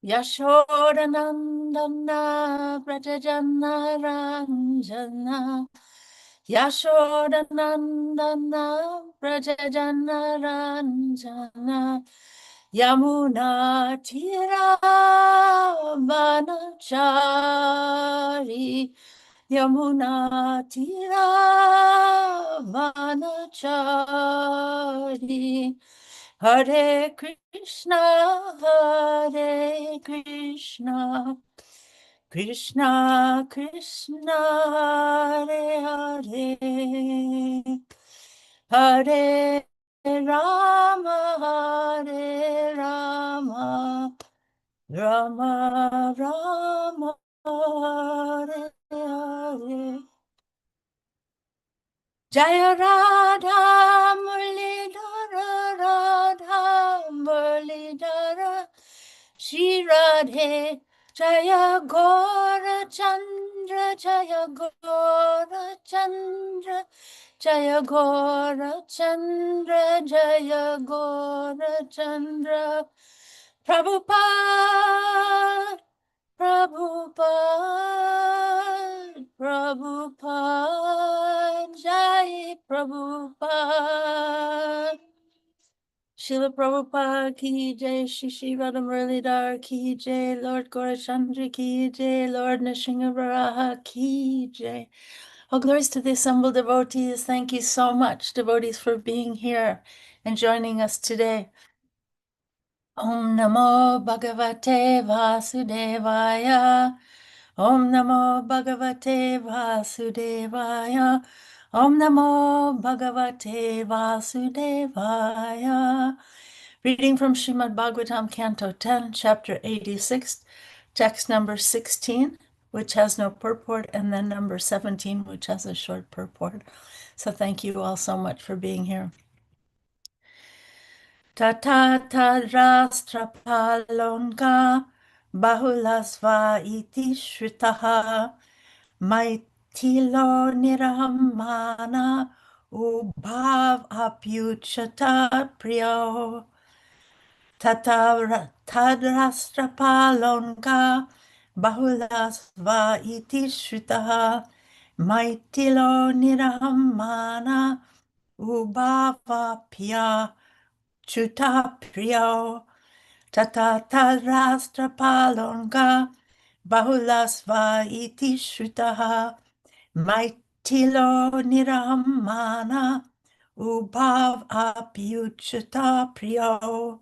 Yashodanandana Prajajana Ranjana Yashodanandana Prajajana Ranjana Yamuna Tira Vanachari Yamuna Tira Vanachari Hare Krishna, Hare Krishna, Krishna Krishna, Hare Hare, Hare Rama, Hare Rama, Rama Rama, Hare Hare. Jaya Radha Murlidhara Radha Murlidhara Shri Radhe Jaya Gaura Chandra Jaya Gaura Chandra Jaya Gaura Chandra Jaya Gaura Chandra Prabhupada Prabhupada, Prabhupada, Jai Prabhupada. Srila Prabhupada ki jai, Shri Shri Radha Muralidhar ki jai, Lord Gaurachandra ki jai, Lord Nrsimha ki jai. All glories to the assembled devotees. Thank you so much, devotees, for being here and joining us today. Om Namo Bhagavate Vasudevaya. Om Namo Bhagavate Vasudevaya. Om Namo Bhagavate Vasudevaya. Reading from Srimad Bhagavatam, Canto 10, Chapter 86, text number 16, which has no purport, and then number 17, which has a short purport. So thank you all so much for being here. Tatadrastrapalonka bahulasva iti shritaha maitilo nirahamana ubhav apyuchata priyo tadrastrapalonka bahulasva iti shritaha maitilo nirahamana ubhavapya Chuta priyo tatarastra palonga bahulasva iti shrutaha maitilo niramana ubhav apyuchuta priyo.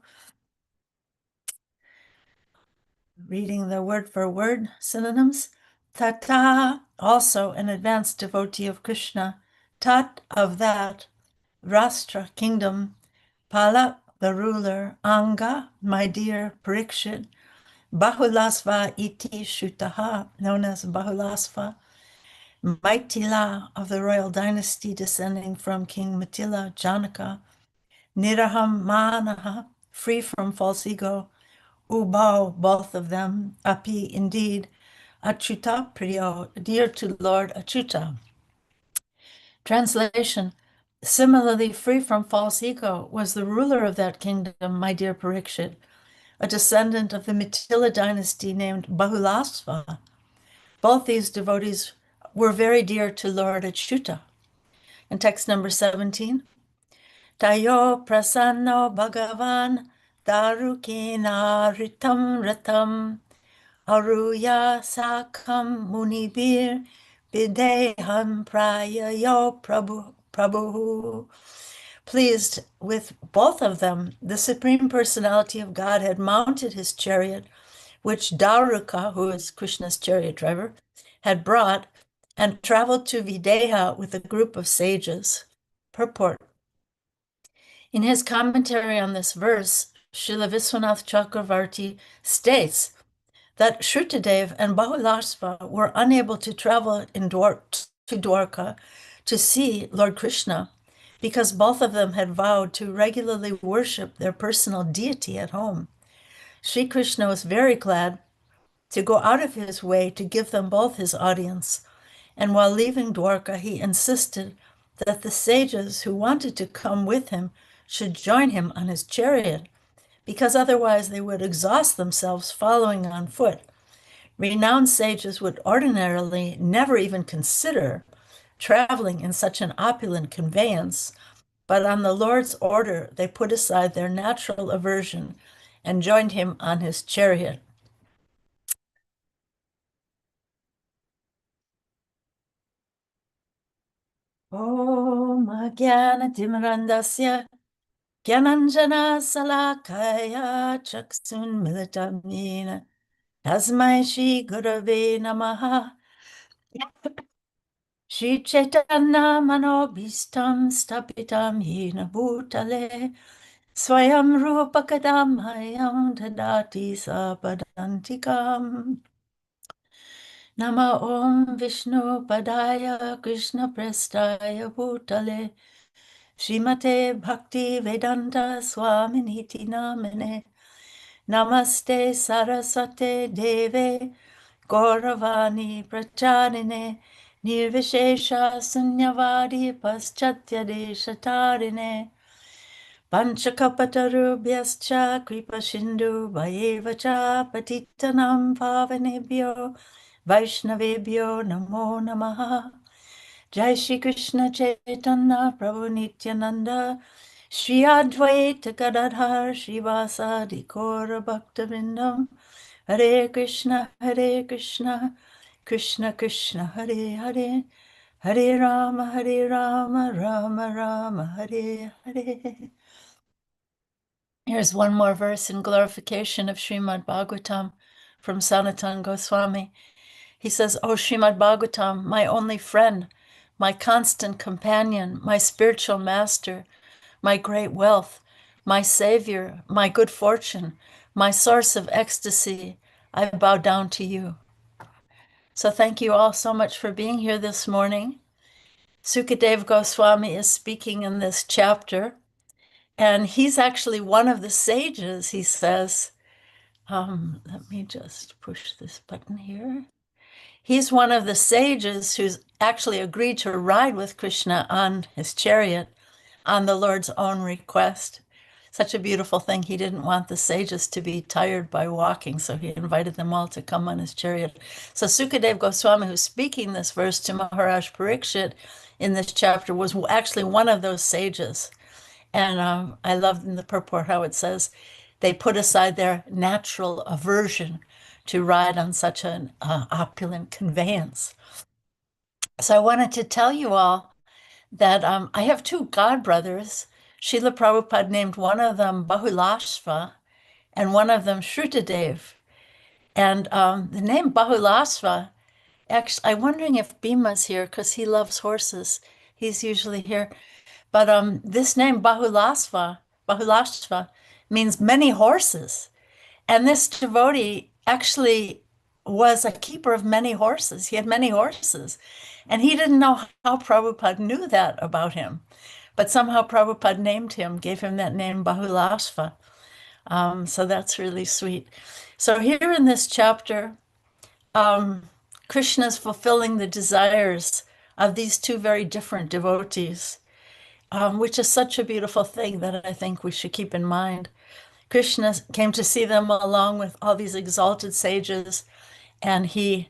Reading the word for word synonyms. Tata, also an advanced devotee of Krishna. Tat, of that. Rastra, kingdom. Pala, the ruler. Anga, my dear Parikshit. Bahulasva iti shutaha, known as Bahulasva. Maitila, of the royal dynasty descending from King Matila, Janaka. Niraham manaha, free from false ego. Ubao, both of them. Api, indeed. Achuta priyo, dear to Lord Achuta. Translation. Similarly, free from false ego was the ruler of that kingdom, my dear Parikshit, a descendant of the Mitila dynasty named Bahulasva. Both these devotees were very dear to Lord Achyuta. In text number 17, Tayo prasanno bhagavan darukena ritam ratam aruya sakam munibir bideham prayayo prabhu. Pleased with both of them, the Supreme Personality of God had mounted his chariot, which Daruka, who is Krishna's chariot driver, had brought, and traveled to Videha with a group of sages. Purport. In his commentary on this verse, Srila Viswanath Chakravarti states that Shrutadev and Bahulasva were unable to travel to Dwarka to see Lord Krishna because both of them had vowed to regularly worship their personal deity at home. Sri Krishna was very glad to go out of his way to give them both his audience, and while leaving Dwarka, he insisted that the sages who wanted to come with him should join him on his chariot, because otherwise they would exhaust themselves following on foot. Renowned sages would ordinarily never even consider traveling in such an opulent conveyance, but on the Lord's order, they put aside their natural aversion and joined him on his chariot. Om Jnana-timirandasya Gyananjana Salakaya Chaksun Militam Yena Tasmai Shri Gurave Namaha Shri Chaitanya Manobhistam Stapitam Yena Bhutale Swayam Rupa Kadamayam Dadati Sapadantikam Nama Om Vishnu Padaya Krishna Prestaya Bhutale Srimate Bhakti Vedanta Swaminiti Namane Namaste Saraswate Deve Gauravani Pracharine Nirvishesha Sunyavadi Paschatya Deshatarine Panchakapatarubhyascha Kripa Sindhu Vayevacha Patitanam Pavanebhyo Vaishnavebhyo Namo Namaha Jai Shri Krishna Chaitanya Prabhu Nityananda Shri Advaita Gadadhar Srivasadi Gaura Bhaktivinoda Hare Krishna Krishna Krishna Hare Hare Hare Rama Rama Rama Hare Hare. Here's one more verse in glorification of Srimad Bhagavatam from Sanatana Goswami. He says, "O Srimad Bhagavatam, my only friend, my constant companion, my spiritual master, my great wealth, my savior, my good fortune, my source of ecstasy, I bow down to you." So thank you all so much for being here this morning. Sukadeva Goswami is speaking in this chapter, and he's actually one of the sages, he says. Let me just push this button here. He's one of the sages who's actually agreed to ride with Krishna on his chariot on the Lord's own request. Such a beautiful thing. He didn't want the sages to be tired by walking, so he invited them all to come on his chariot. So Sukadeva Goswami, who's speaking this verse to Maharaj Parikshit in this chapter, was actually one of those sages. And I love in the purport how it says, they put aside their natural aversion to ride on such an opulent conveyance. So I wanted to tell you all that I have two godbrothers. Srila Prabhupada named one of them Bahulashva and one of them Shrutadev. And the name Bahulasva, actually, I'm wondering if Bhima's here because he loves horses. He's usually here. But this name Bahulashva means many horses. And this devotee actually was a keeper of many horses. He had many horses. And he didn't know how Prabhupada knew that about him. But somehow Prabhupada named him, gave him that name Bahulashva. So that's really sweet. So here in this chapter, Krishna is fulfilling the desires of these two very different devotees, which is such a beautiful thing that I think we should keep in mind. Krishna came to see them along with all these exalted sages, and he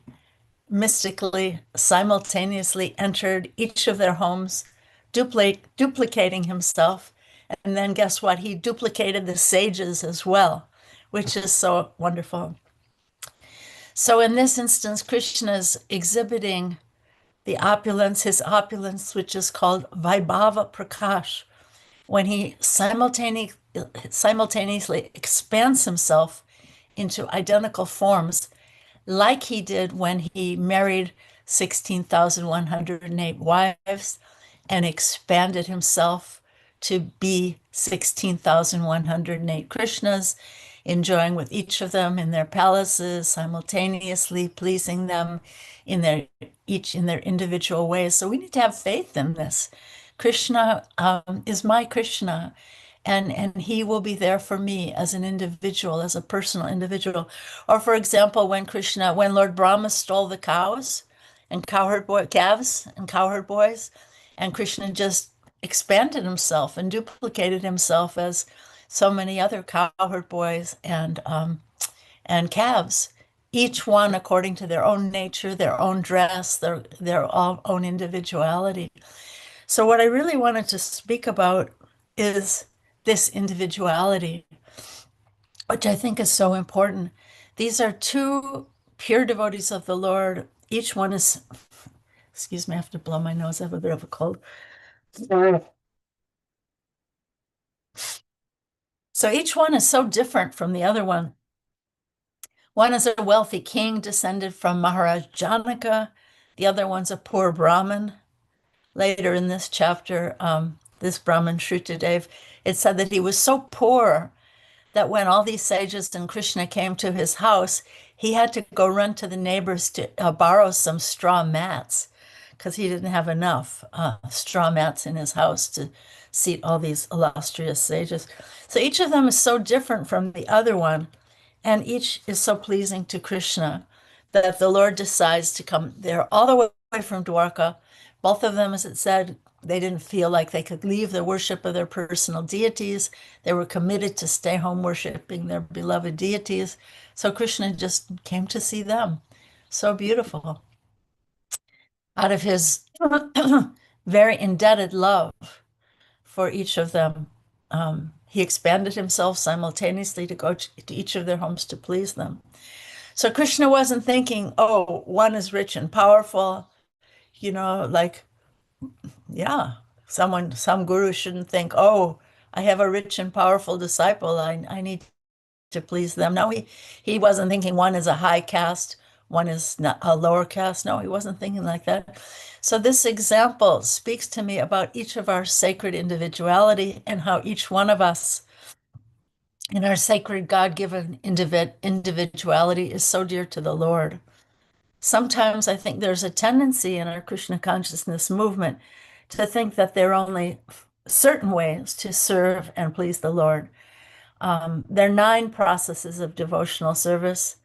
mystically, simultaneously entered each of their homes, duplicating himself. And then guess what? He duplicated the sages as well, which is so wonderful. So in this instance, Krishna is exhibiting the opulence, his opulence, which is called Vaibhava Prakash, when he simultaneously expands himself into identical forms, like he did when he married 16,108 wives and expanded himself to be 16,108 Krishnas, enjoying with each of them in their palaces, simultaneously pleasing them each in their individual ways. So we need to have faith in this. Krishna is my Krishna, and he will be there for me as an individual, as a personal individual. Or for example, when Lord Brahma stole the cows and calves and cowherd boys, and Krishna just expanded himself and duplicated himself as so many other cowherd boys and calves, each one according to their own nature, their own dress, own individuality. So what I really wanted to speak about is this individuality, which I think is so important. These are two pure devotees of the Lord. Each one is, excuse me, I have to blow my nose. I have a bit of a cold. So each one is so different from the other one. One is a wealthy king descended from Maharaj Janaka. The other one's a poor Brahmin. Later in this chapter, this Brahmin, Shrutadev, it said that he was so poor that when all these sages and Krishna came to his house, he had to go run to the neighbors to borrow some straw mats because he didn't have enough straw mats in his house to seat all these illustrious sages. So each of them is so different from the other one, and each is so pleasing to Krishna that the Lord decides to come there all the way from Dwarka. Both of them, as it said, they didn't feel like they could leave the worship of their personal deities. They were committed to stay home worshiping their beloved deities. So Krishna just came to see them. So beautiful. Out of his very indebted love for each of them, he expanded himself simultaneously to go to each of their homes to please them. So Krishna wasn't thinking, oh, one is rich and powerful, like, yeah, some guru shouldn't think, oh, I have a rich and powerful disciple. I need to please them. No, he wasn't thinking one is a high caste, one is not a lower caste. No, he wasn't thinking like that. So this example speaks to me about each of our sacred individuality and how each one of us in our sacred God-given individuality is so dear to the Lord. Sometimes I think there's a tendency in our Krishna consciousness movement to think that there are only certain ways to serve and please the Lord. There are 9 processes of devotional service.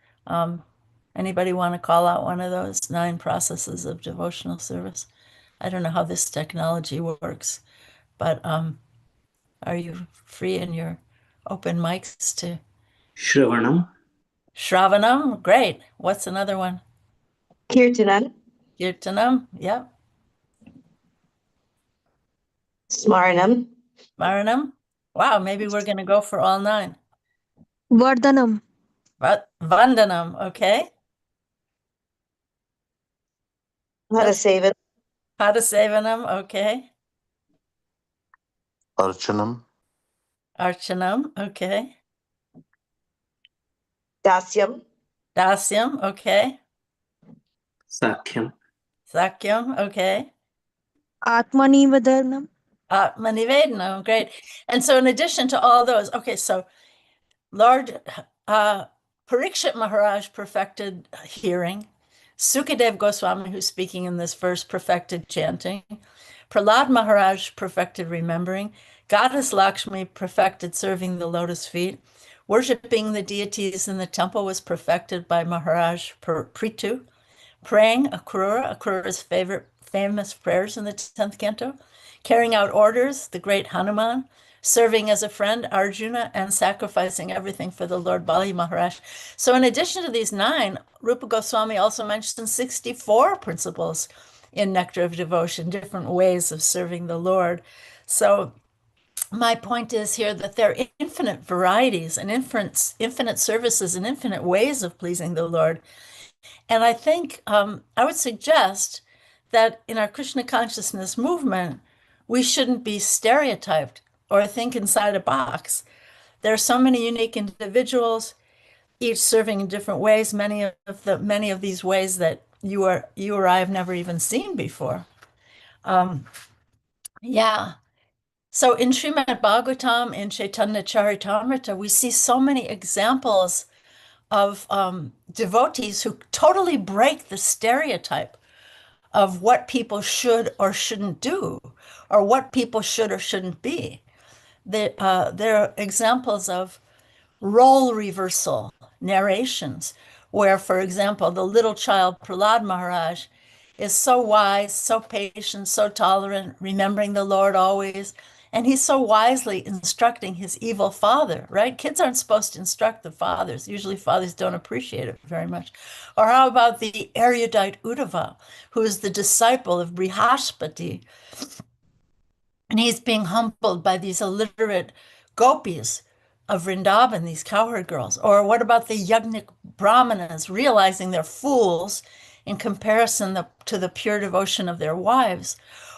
Anybody want to call out one of those 9 processes of devotional service? I don't know how this technology works, but are you free in your open mics to Shravanam, Shravanam? Great. What's another one? Kirtanam, Kirtanam? Yep. Smaranam, Maranam? Wow, maybe we're going to go for all 9. Vardhanam, Vandanam, okay. Hadasevan, Padasevanam, okay. Archanam, Archanam, okay. Dasyam, Dasyam, okay. Sakhyam, Sakyam, okay. Atmanivedhanam, Atmanivedanam, great. And so in addition to all those, okay, so Lord Parikshit Maharaj perfected hearing. Sukadev Goswami, who's speaking in this verse, perfected chanting. Prahlad Maharaj perfected remembering. Goddess Lakshmi perfected serving the lotus feet. Worshipping the deities in the temple was perfected by Maharaj Prithu. Praying Akrura's famous prayers in the 10th canto. Carrying out orders, the great Hanuman. Serving as a friend, Arjuna, and sacrificing everything for the Lord Bali Maharaj. So in addition to these 9, Rupa Goswami also mentioned 64 principles in Nectar of Devotion, different ways of serving the Lord. So my point is here that there are infinite varieties and infinite services and infinite ways of pleasing the Lord. And I think I would suggest that in our Krishna consciousness movement, we shouldn't be stereotyped or think inside a box. There are so many unique individuals, each serving in different ways, many of these ways that you or I have never even seen before. Yeah. So in Srimad Bhagavatam, in Chaitanya Charitamrita, we see so many examples of devotees who totally break the stereotype of what people should or shouldn't do, or what people should or shouldn't be. There are examples of role reversal narrations, where, for example, the little child Prahlad Maharaj is so wise, so patient, so tolerant, remembering the Lord always, And he's so wisely instructing his evil father, right? Kids aren't supposed to instruct the fathers. Usually fathers don't appreciate it very much. Or how about the erudite Uddhava, who is the disciple of Brihaspati, and he's being humbled by these illiterate gopis of Vrindavan, these cowherd girls. Or what about the Yajnik Brahmanas, realizing they're fools in comparison to the pure devotion of their wives?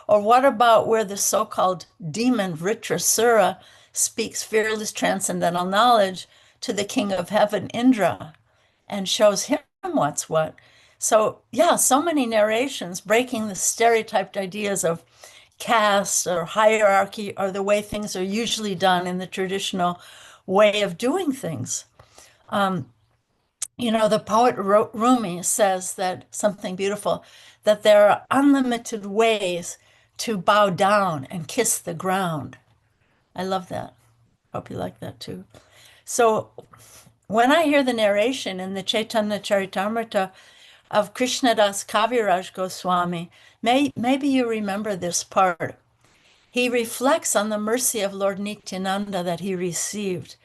Or what about where the so-called demon Vritrasura speaks fearless transcendental knowledge to the king of heaven, Indra, and shows him what's what? So yeah, so many narrations breaking the stereotyped ideas of caste or hierarchy or the way things are usually done in the traditional way of doing things. The poet Rumi says that something beautiful, that there are unlimited ways to bow down and kiss the ground. I love that. Hope you like that too. So when I hear the narration in the Chaitanya Charitamrita of Krishnadas Kaviraj Goswami, maybe you remember this part. He reflects on the mercy of Lord Nityananda that he received.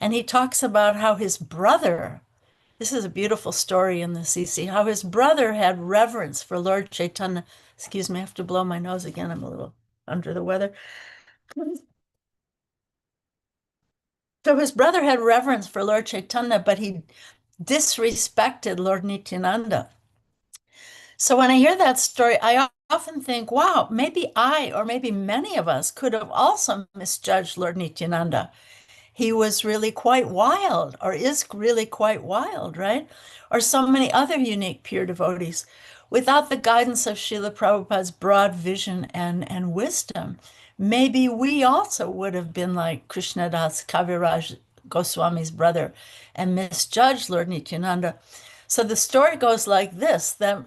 And he talks about how his brother, this is a beautiful story in the CC, how his brother had reverence for Lord Chaitanya. Excuse me, I have to blow my nose again. I'm a little under the weather. So his brother had reverence for Lord Chaitanya, but he disrespected Lord Nityananda. So when I hear that story, I often think, wow, maybe I, or maybe many of us, could have also misjudged Lord Nityananda. He was really quite wild, or is really quite wild, right? Or so many other unique pure devotees. Without the guidance of Srila Prabhupada's broad vision and wisdom, maybe we also would have been like Krishnadas Kaviraj Goswami's brother and misjudged Lord Nityananda. So the story goes like this, that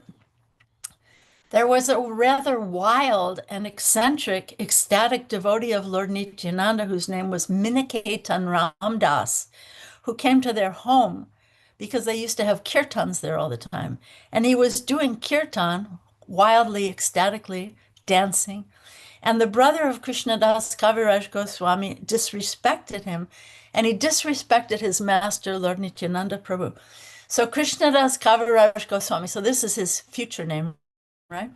there was a rather wild and eccentric, ecstatic devotee of Lord Nityananda whose name was Miniketan Ramdas, who came to their home because they used to have kirtans there all the time. And he was doing kirtan, wildly, ecstatically, dancing. And the brother of Krishnadas Kaviraj Goswami disrespected him, and he disrespected his master, Lord Nityananda Prabhu. So Krishnadas Kaviraj Goswami, so this is his future name, right?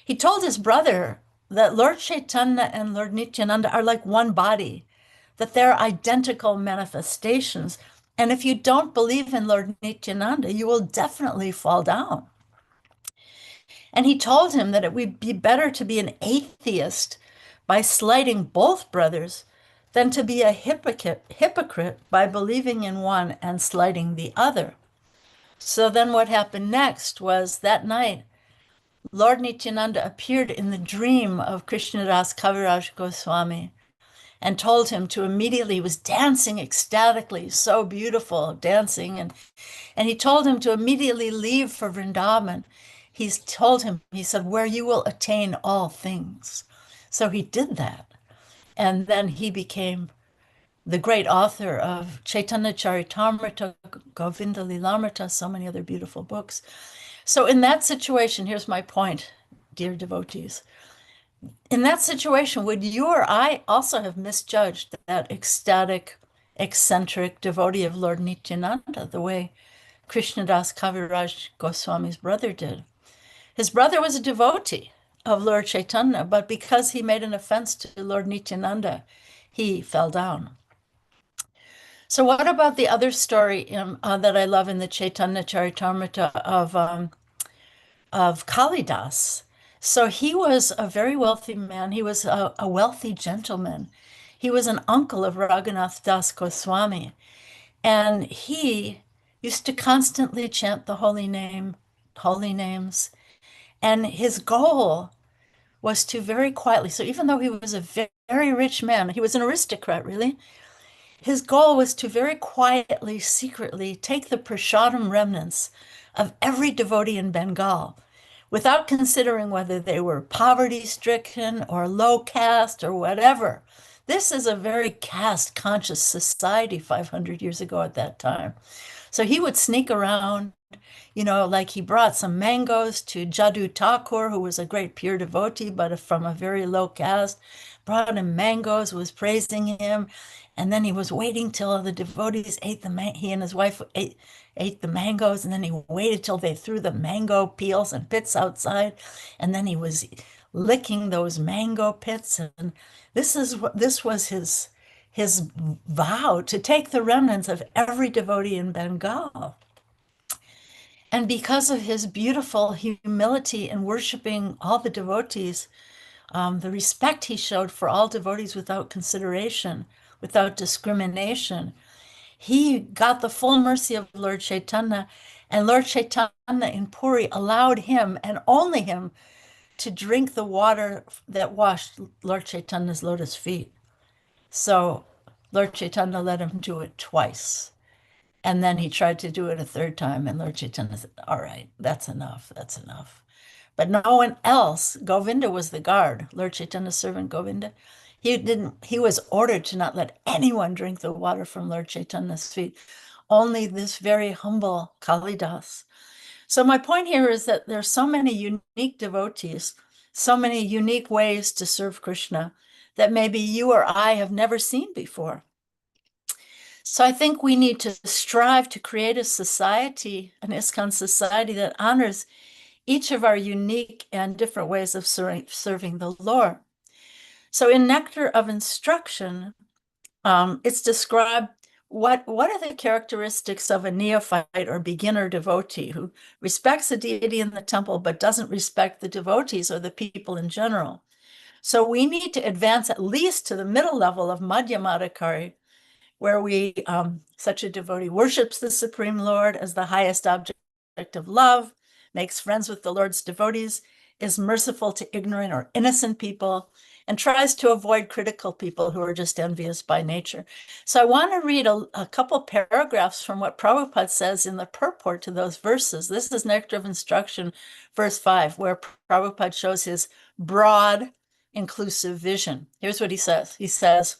He told his brother that Lord Chaitanya and Lord Nityananda are like one body, that they're identical manifestations. And if you don't believe in Lord Nityananda, you will definitely fall down. And he told him that it would be better to be an atheist by slighting both brothers than to be a hypocrite by believing in one and slighting the other. So then what happened next was that night, Lord Nityananda appeared in the dream of Krishnadas Kaviraj Goswami and told him to immediately, was dancing ecstatically, so beautiful, dancing. And he told him to immediately leave for Vrindavan. He said, where you will attain all things. So he did that. And then he became the great author of Chaitanya Charitamrita, Govinda Lilamrita, so many other beautiful books. So in that situation, here's my point, dear devotees. In that situation, would you or I also have misjudged that ecstatic, eccentric devotee of Lord Nityananda the way Krishnadas Kaviraj Goswami's brother did? His brother was a devotee of Lord Chaitanya, but because he made an offense to Lord Nityananda, he fell down. So what about the other story that I love in the Chaitanya Charitamrita of Kalidas? So he was a very wealthy man. He was a wealthy gentleman. He was an uncle of Raghunath Das Goswami. And he used to constantly chant the holy names. And his goal was to very quietly, so even though he was a very rich man, he was an aristocrat, really, his goal was to very quietly, secretly take the prasadam remnants of every devotee in Bengal without considering whether they were poverty-stricken or low caste or whatever. This is a very caste-conscious society 500 years ago at that time. So he would sneak around, like he brought some mangoes to Jadu Thakur, who was a great pure devotee, but from a very low caste. brought him mangoes, was praising him, and then he was waiting till the devotees ate he and his wife ate the mangoes, and then he waited till they threw the mango peels and pits outside, and then he was licking those mango pits, and this was his vow to take the remnants of every devotee in Bengal. And because of his beautiful humility in worshiping all the devotees, the respect he showed for all devotees without consideration, without discrimination, he got the full mercy of Lord Chaitanya, and Lord Chaitanya in Puri allowed him and only him to drink the water that washed Lord Chaitanya's lotus feet. So Lord Chaitanya let him do it twice. And then he tried to do it a third time, and Lord Chaitanya said, all right, that's enough, that's enough. But no one else, Govinda was the guard, Lord Chaitanya's servant Govinda. He was ordered to not let anyone drink the water from Lord Chaitanya's feet, only this very humble Kalidas. So my point here is that there are so many unique devotees, so many unique ways to serve Krishna that maybe you or I have never seen before. So I think we need to strive to create a society, an ISKCON society that honors each of our unique and different ways of serving the Lord. So in Nectar of Instruction, it's described what are the characteristics of a neophyte or beginner devotee who respects the deity in the temple but doesn't respect the devotees or the people in general. So we need to advance at least to the middle level of Madhyamadikari, where such a devotee worships the Supreme Lord as the highest object of love, makes friends with the Lord's devotees, is merciful to ignorant or innocent people, and tries to avoid critical people who are just envious by nature. So I want to read a couple paragraphs from what Prabhupada says in the purport to those verses. This is Nectar of Instruction, verse 5, where Prabhupada shows his broad, inclusive vision. Here's what he says. He says,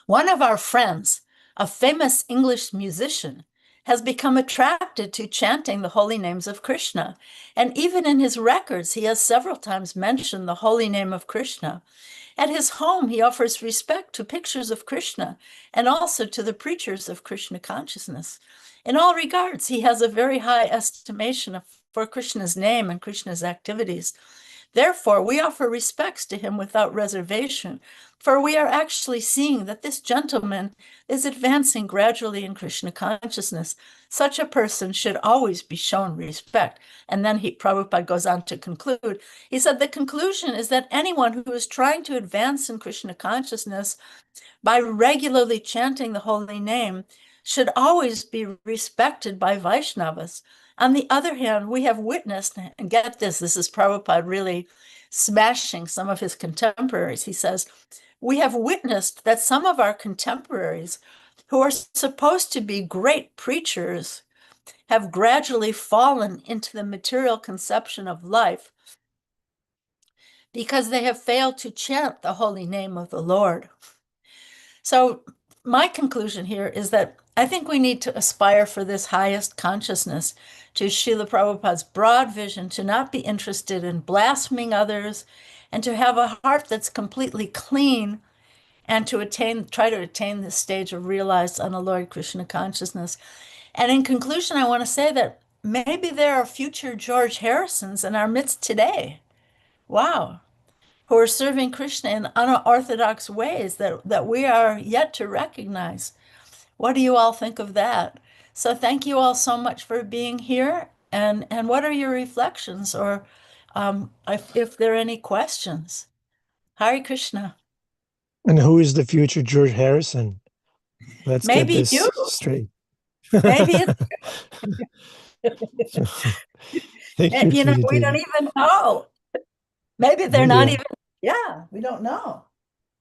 one of our friends, a famous English musician, has become attracted to chanting the holy names of Krishna. And even in his records, he has several times mentioned the holy name of Krishna. At his home, he offers respect to pictures of Krishna and also to the preachers of Krishna consciousness. In all regards, he has a very high estimation for Krishna's name and Krishna's activities. Therefore, we offer respects to him without reservation, for we are actually seeing that this gentleman is advancing gradually in Krishna consciousness. Such a person should always be shown respect. And then Prabhupada goes on to conclude. He said, the conclusion is that anyone who is trying to advance in Krishna consciousness by regularly chanting the holy name should always be respected by Vaishnavas. On the other hand, we have witnessed, and get this is Prabhupada really smashing some of his contemporaries. He says, we have witnessed that some of our contemporaries who are supposed to be great preachers have gradually fallen into the material conception of life because they have failed to chant the holy name of the Lord. So my conclusion here is that I think we need to aspire for this highest consciousness, to Srila Prabhupada's broad vision, to not be interested in blaspheming others, and to have a heart that's completely clean, and to try to attain this stage of realized unalloyed Krishna consciousness. And in conclusion, I want to say that maybe there are future George Harrisons in our midst today. Wow. Who are serving Krishna in unorthodox ways that we are yet to recognize. What do you all think of that? So thank you all so much for being here. And what are your reflections, or if there are any questions? Hare Krishna. And who is the future George Harrison? Let's Maybe get this you. straight. Maybe Thank you, we Devi. don't even know. Maybe they're not even, we don't know.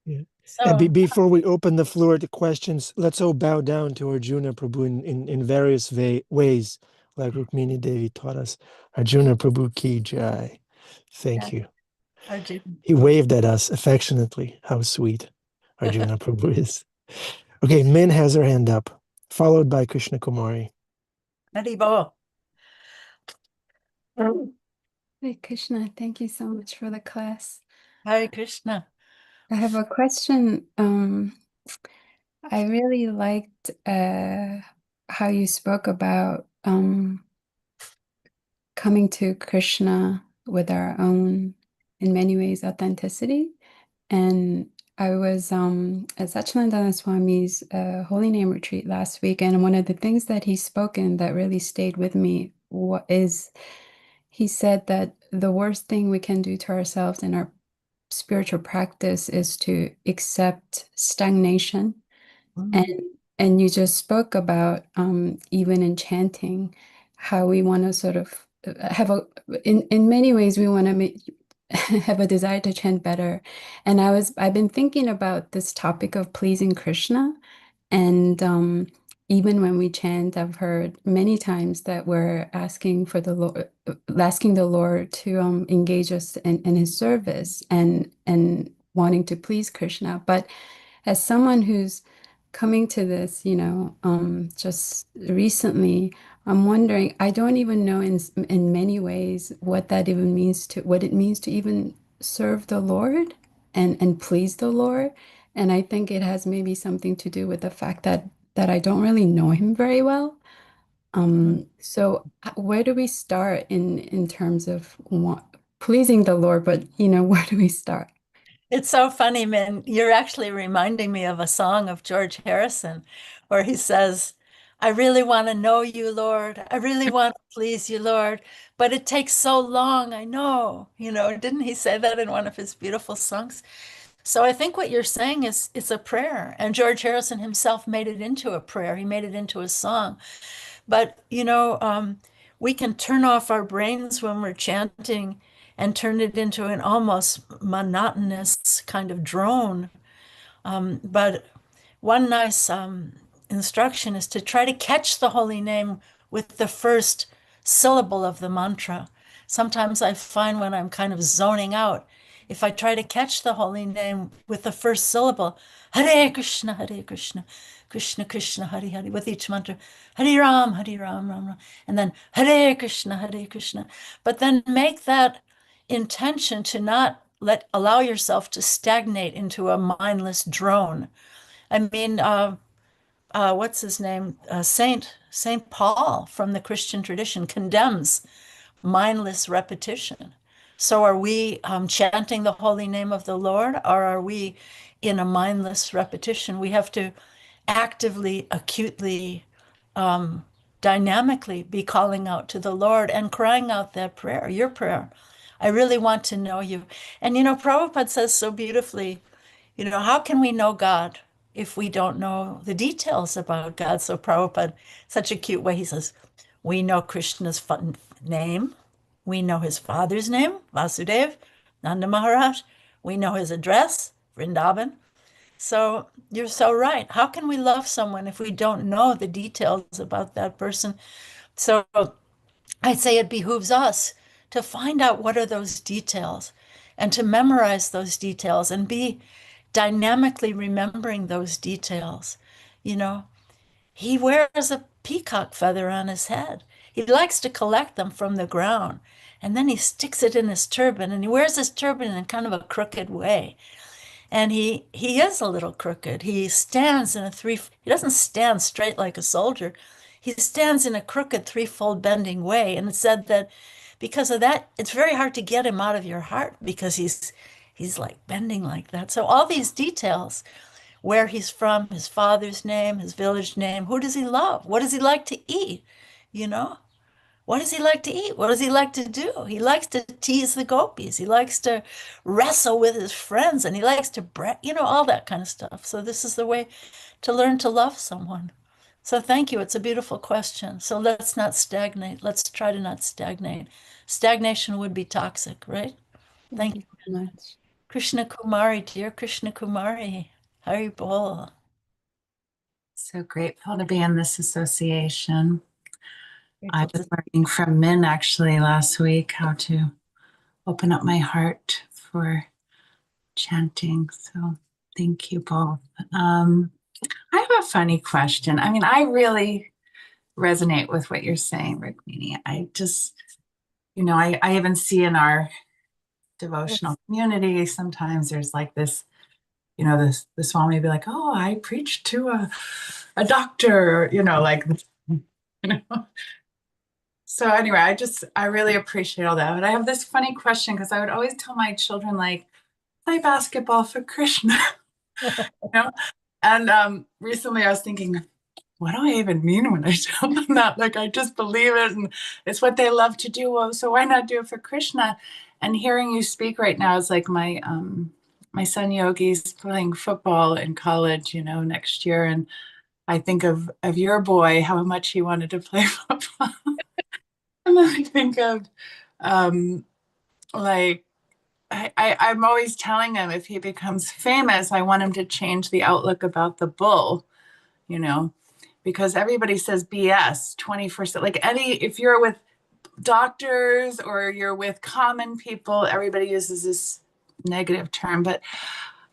Yeah. So, And before we open the floor to questions, let's all bow down to Arjuna Prabhu in various ways, like Rukmini Devi taught us. Arjuna Prabhu ki jai. Thank you. Arjuna. He waved at us affectionately. How sweet Arjuna Prabhu is. Okay, Min has her hand up, followed by Krishna Kumari. Haribo. Hare Krishna, thank you so much for the class. Hare Krishna. I have a question. I really liked how you spoke about coming to Krishna with our own, in many ways, authenticity. And I was at Satchidananda Swami's Holy Name retreat last week, and one of the things that he spoken that really stayed with me is he said that the worst thing we can do to ourselves in our spiritual practice is to accept stagnation. And you just spoke about even in chanting, how we want to sort of have in many ways we want to have a desire to chant better. And I've been thinking about this topic of pleasing Krishna, and even when we chant, I've heard many times that we're asking for the Lord, asking the Lord to engage us in His service and wanting to please Krishna. But as someone who's coming to this, just recently, I'm wondering, I don't even know in many ways what that even means what it means to even serve the Lord and please the Lord. And I think it has maybe something to do with the fact that I don't really know him very well. So where do we start in terms of pleasing the Lord? But where do we start? It's so funny, man. You're actually reminding me of a song of George Harrison where he says, I really want to know you, Lord. I really want to please you, Lord. But it takes so long, I know. Didn't he say that in one of his beautiful songs? So I think what you're saying is it's a prayer. And George Harrison himself made it into a prayer. He made it into a song. But, we can turn off our brains when we're chanting and turn it into an almost monotonous kind of drone. But one nice instruction is to try to catch the holy name with the first syllable of the mantra. Sometimes I find when I'm kind of zoning out, if I try to catch the holy name with the first syllable, Hare Krishna, Krishna Krishna, Hare Hare, with each mantra, Hare Ram, Ram Ram, and then Hare Krishna, but then make that intention to not allow yourself to stagnate into a mindless drone. I mean, what's his name? Saint Paul from the Christian tradition condemns mindless repetition. So are we chanting the holy name of the Lord, or are we in a mindless repetition? We have to actively, acutely, dynamically be calling out to the Lord and crying out that prayer, your prayer. I really want to know you. And Prabhupada says so beautifully, how can we know God if we don't know the details about God? So Prabhupada, such a cute way, he says, we know Krishna's name. We know his father's name, Vasudev, Nanda Maharaj. We know his address, Vrindavan. So you're so right. How can we love someone if we don't know the details about that person? So I'd say it behooves us to find out what are those details and to memorize those details and be dynamically remembering those details. He wears a peacock feather on his head. He likes to collect them from the ground. And then he sticks it in his turban, and he wears his turban in kind of a crooked way. And he is a little crooked. He stands in he doesn't stand straight like a soldier. He stands in a crooked threefold bending way. And it said that because of that, it's very hard to get him out of your heart because he's like bending like that. So all these details, where he's from, his father's name, his village name, who does he love? What does he like to eat? What does he like to eat? What does he like to do? He likes to tease the gopis. He likes to wrestle with his friends, and he likes to all that kind of stuff. So this is the way to learn to love someone. So thank you. It's a beautiful question. So let's not stagnate. Let's try to not stagnate. Stagnation would be toxic, right? Thank you very much. Krishna Kumari, dear Krishna Kumari. Hari Bol. So grateful to be in this association. I was learning from Min actually last week how to open up my heart for chanting. So thank you both. I have a funny question. I mean, I really resonate with what you're saying, Rukmini. I just, I even see in our devotional community, sometimes there's like this, you know, the Swami be like, oh, I preached to a doctor, you know, like, you know. So anyway, I really appreciate all that. But I have this funny question because I would always tell my children, like, play basketball for Krishna, you know? And recently I was thinking, what do I even mean when I tell them that? Like, I just believe it and it's what they love to do. Well, so why not do it for Krishna? And hearing you speak right now is like my son Yogi's playing football in college, you know, next year. And I think of your boy, how much he wanted to play football. And then I think of like, I'm always telling him if he becomes famous, I want him to change the outlook about the bull, you know, because everybody says BS 21st. Like if you're with doctors or you're with common people, everybody uses this negative term. But,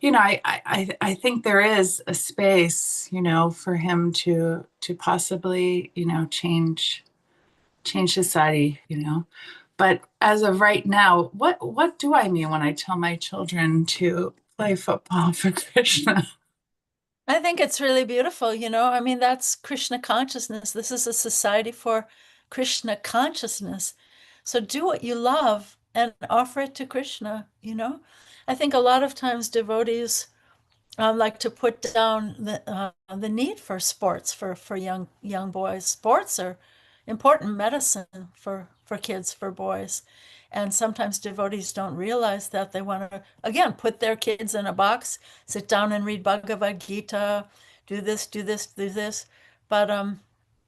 you know, I think there is a space, you know, for him to possibly, you know, change society, you know. But as of right now, what do I mean when I tell my children to play football for Krishna? I think it's really beautiful, you know. I mean, that's Krishna consciousness. This is a society for Krishna consciousness. So do what you love and offer it to Krishna, you know. I think a lot of times devotees like to put down the need for sports for young boys. Sports are important medicine for kids, for boys. And sometimes devotees don't realize that they want to, again, put their kids in a box, sit down and read Bhagavad Gita, do this, do this, do this. But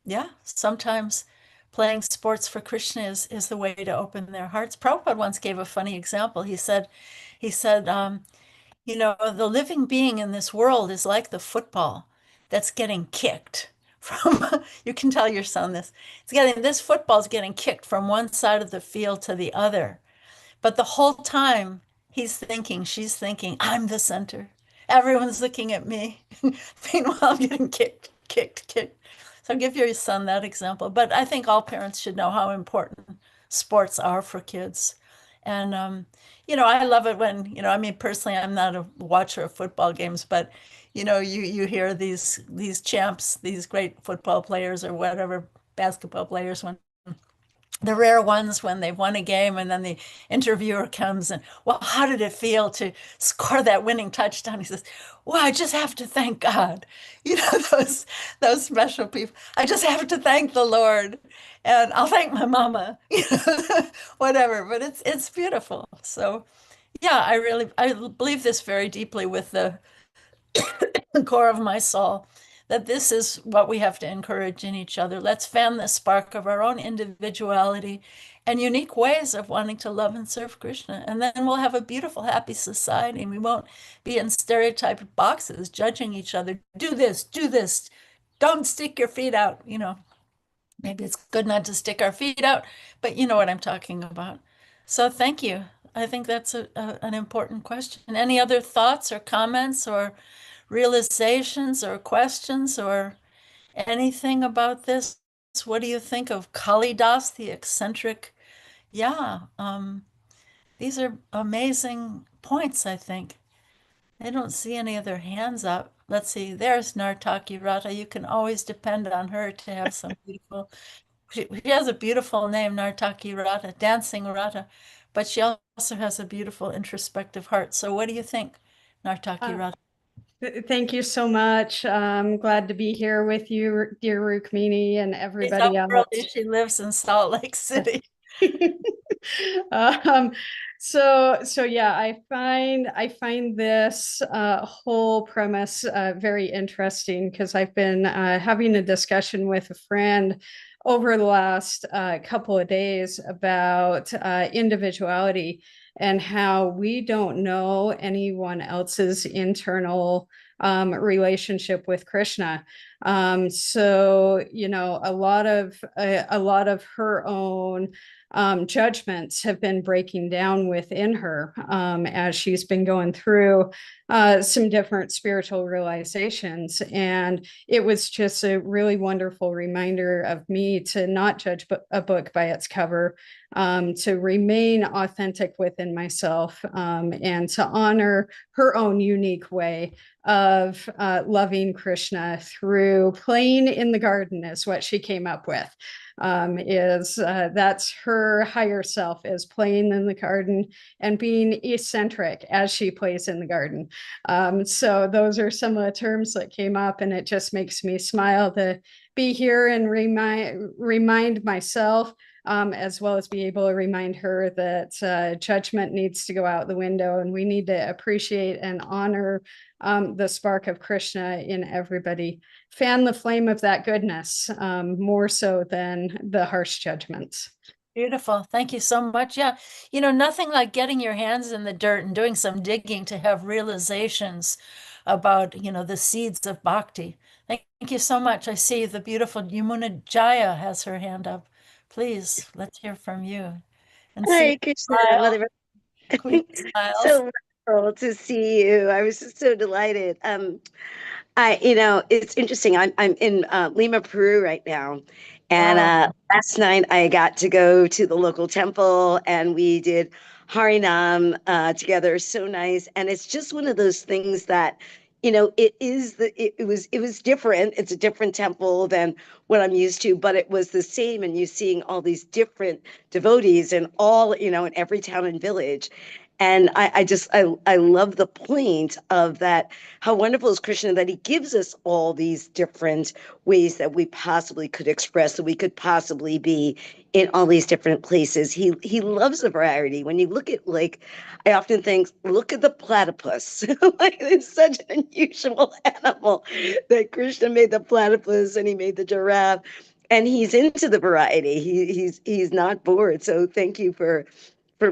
yeah, sometimes playing sports for Krishna is the way to open their hearts. Prabhupada once gave a funny example. He said, you know, the living being in this world is like the football that's getting kicked from, you can tell your son this. This football's getting kicked from one side of the field to the other. But the whole time she's thinking, I'm the center. Everyone's looking at me. Meanwhile, I'm getting kicked. So give your son that example. But I think all parents should know how important sports are for kids. And you know, I love it when, you know, I mean, personally, I'm not a watcher of football games, but you know, you hear these champs, these great football players or whatever, basketball players, when the rare ones when they've won a game and then the interviewer comes and, well, how did it feel to score that winning touchdown? He says, well, I just have to thank God. You know, those special people. I just have to thank the Lord, and I'll thank my mama, you know, whatever. But it's beautiful. So yeah, I believe this very deeply with the core of my soul, that this is what we have to encourage in each other. Let's fan the spark of our own individuality and unique ways of wanting to love and serve Krishna. And then we'll have a beautiful, happy society, and we won't be in stereotyped boxes judging each other. Do this, don't stick your feet out. You know, maybe it's good not to stick our feet out, but you know what I'm talking about. So thank you. I think that's an important question. Any other thoughts or comments or realizations or questions or anything about this? What do you think of Kalidas, the eccentric? Yeah, these are amazing points, I think. I don't see any other hands up. Let's see, there's Nartaki Rata. You can always depend on her to have some beautiful, she has a beautiful name, Nartaki Rata, Dancing Rata, but she also has a beautiful introspective heart. So what do you think, Nartaki Rata? Thank you so much. I'm glad to be here with you, dear Rukmini, and everybody else. She lives in Salt Lake City. So yeah, I find this whole premise very interesting, because I've been having a discussion with a friend over the last couple of days about individuality and how we don't know anyone else's internal relationship with Krishna. So, you know, a lot of her own judgments have been breaking down within her as she's been going through some different spiritual realizations. And it was just a really wonderful reminder of me to not judge a book by its cover, to remain authentic within myself, and to honor her own unique way of loving Krishna through playing in the garden is what she came up with. That's her higher self, is playing in the garden and being eccentric as she plays in the garden. So those are some of the terms that came up, and it just makes me smile to be here and remind myself, as well as be able to remind her that judgment needs to go out the window, and we need to appreciate and honor the spark of Krishna in everybody. Fan the flame of that goodness, more so than the harsh judgments. Beautiful. Thank you so much. Yeah. You know, nothing like getting your hands in the dirt and doing some digging to have realizations about, you know, the seeds of bhakti. Thank you so much. I see the beautiful Yamuna Jaya has her hand up. Please, let's hear from you. And Hare see Krishna, smile. Mother. Queen smiles. So wonderful to see you. I was just so delighted. It's interesting. I'm in Lima, Peru right now. And last night I got to go to the local temple and we did Harinam together. So nice. And it's just one of those things that, it was different. It's a different temple than what I'm used to, but it was the same. And you seeing all these different devotees in all, in every town and village. And I love the point of that. How wonderful is Krishna that he gives us all these different ways that we possibly could express, that we could possibly be in all these different places. He loves the variety. When you look at, like, I often think, look at the platypus. Like, it's such an unusual animal that Krishna made the platypus and he made the giraffe. And he's into the variety. He's not bored. So thank you for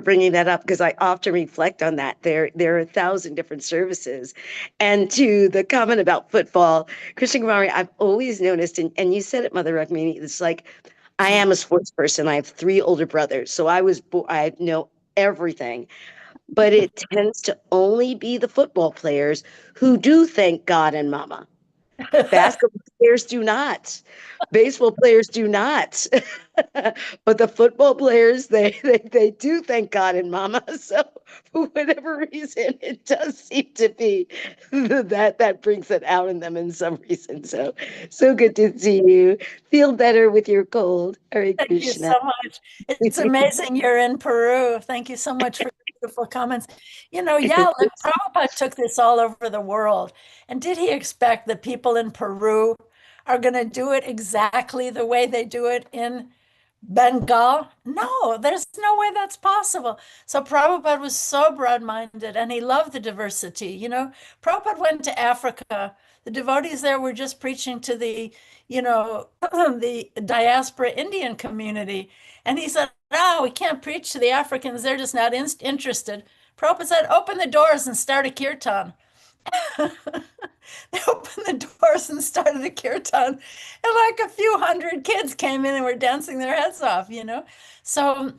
bringing that up, because I often reflect on that. There are 1,000 different services. And to the comment about football, Krishna Kumari, I've always noticed, and you said it, Mother Rukmini, it's like, I am a sports person. I have 3 older brothers, so I know everything. But it tends to only be the football players who do thank God and Mama. Basketball players do not. Baseball players do not. But the football players, they do thank God and Mama. So for whatever reason, it does seem to be that brings it out in them in some reason. So good to see you. Feel better with your cold. Hare Thank you Krishna. so much. It's amazing you're in Peru. Thank you so much for beautiful comments. You know, yeah, like Prabhupada took this all over the world. And did he expect that people in Peru are going to do it exactly the way they do it in Bengal? No, there's no way that's possible. So Prabhupada was so broad-minded and he loved the diversity. You know, Prabhupada went to Africa. The devotees there were just preaching to the, the diaspora Indian community. And he said, "No, we can't preach to the Africans. They're just not interested." Prabhupada said, "Open the doors and start a kirtan." They opened the doors and started a kirtan, and like a few hundred kids came in and were dancing their heads off, So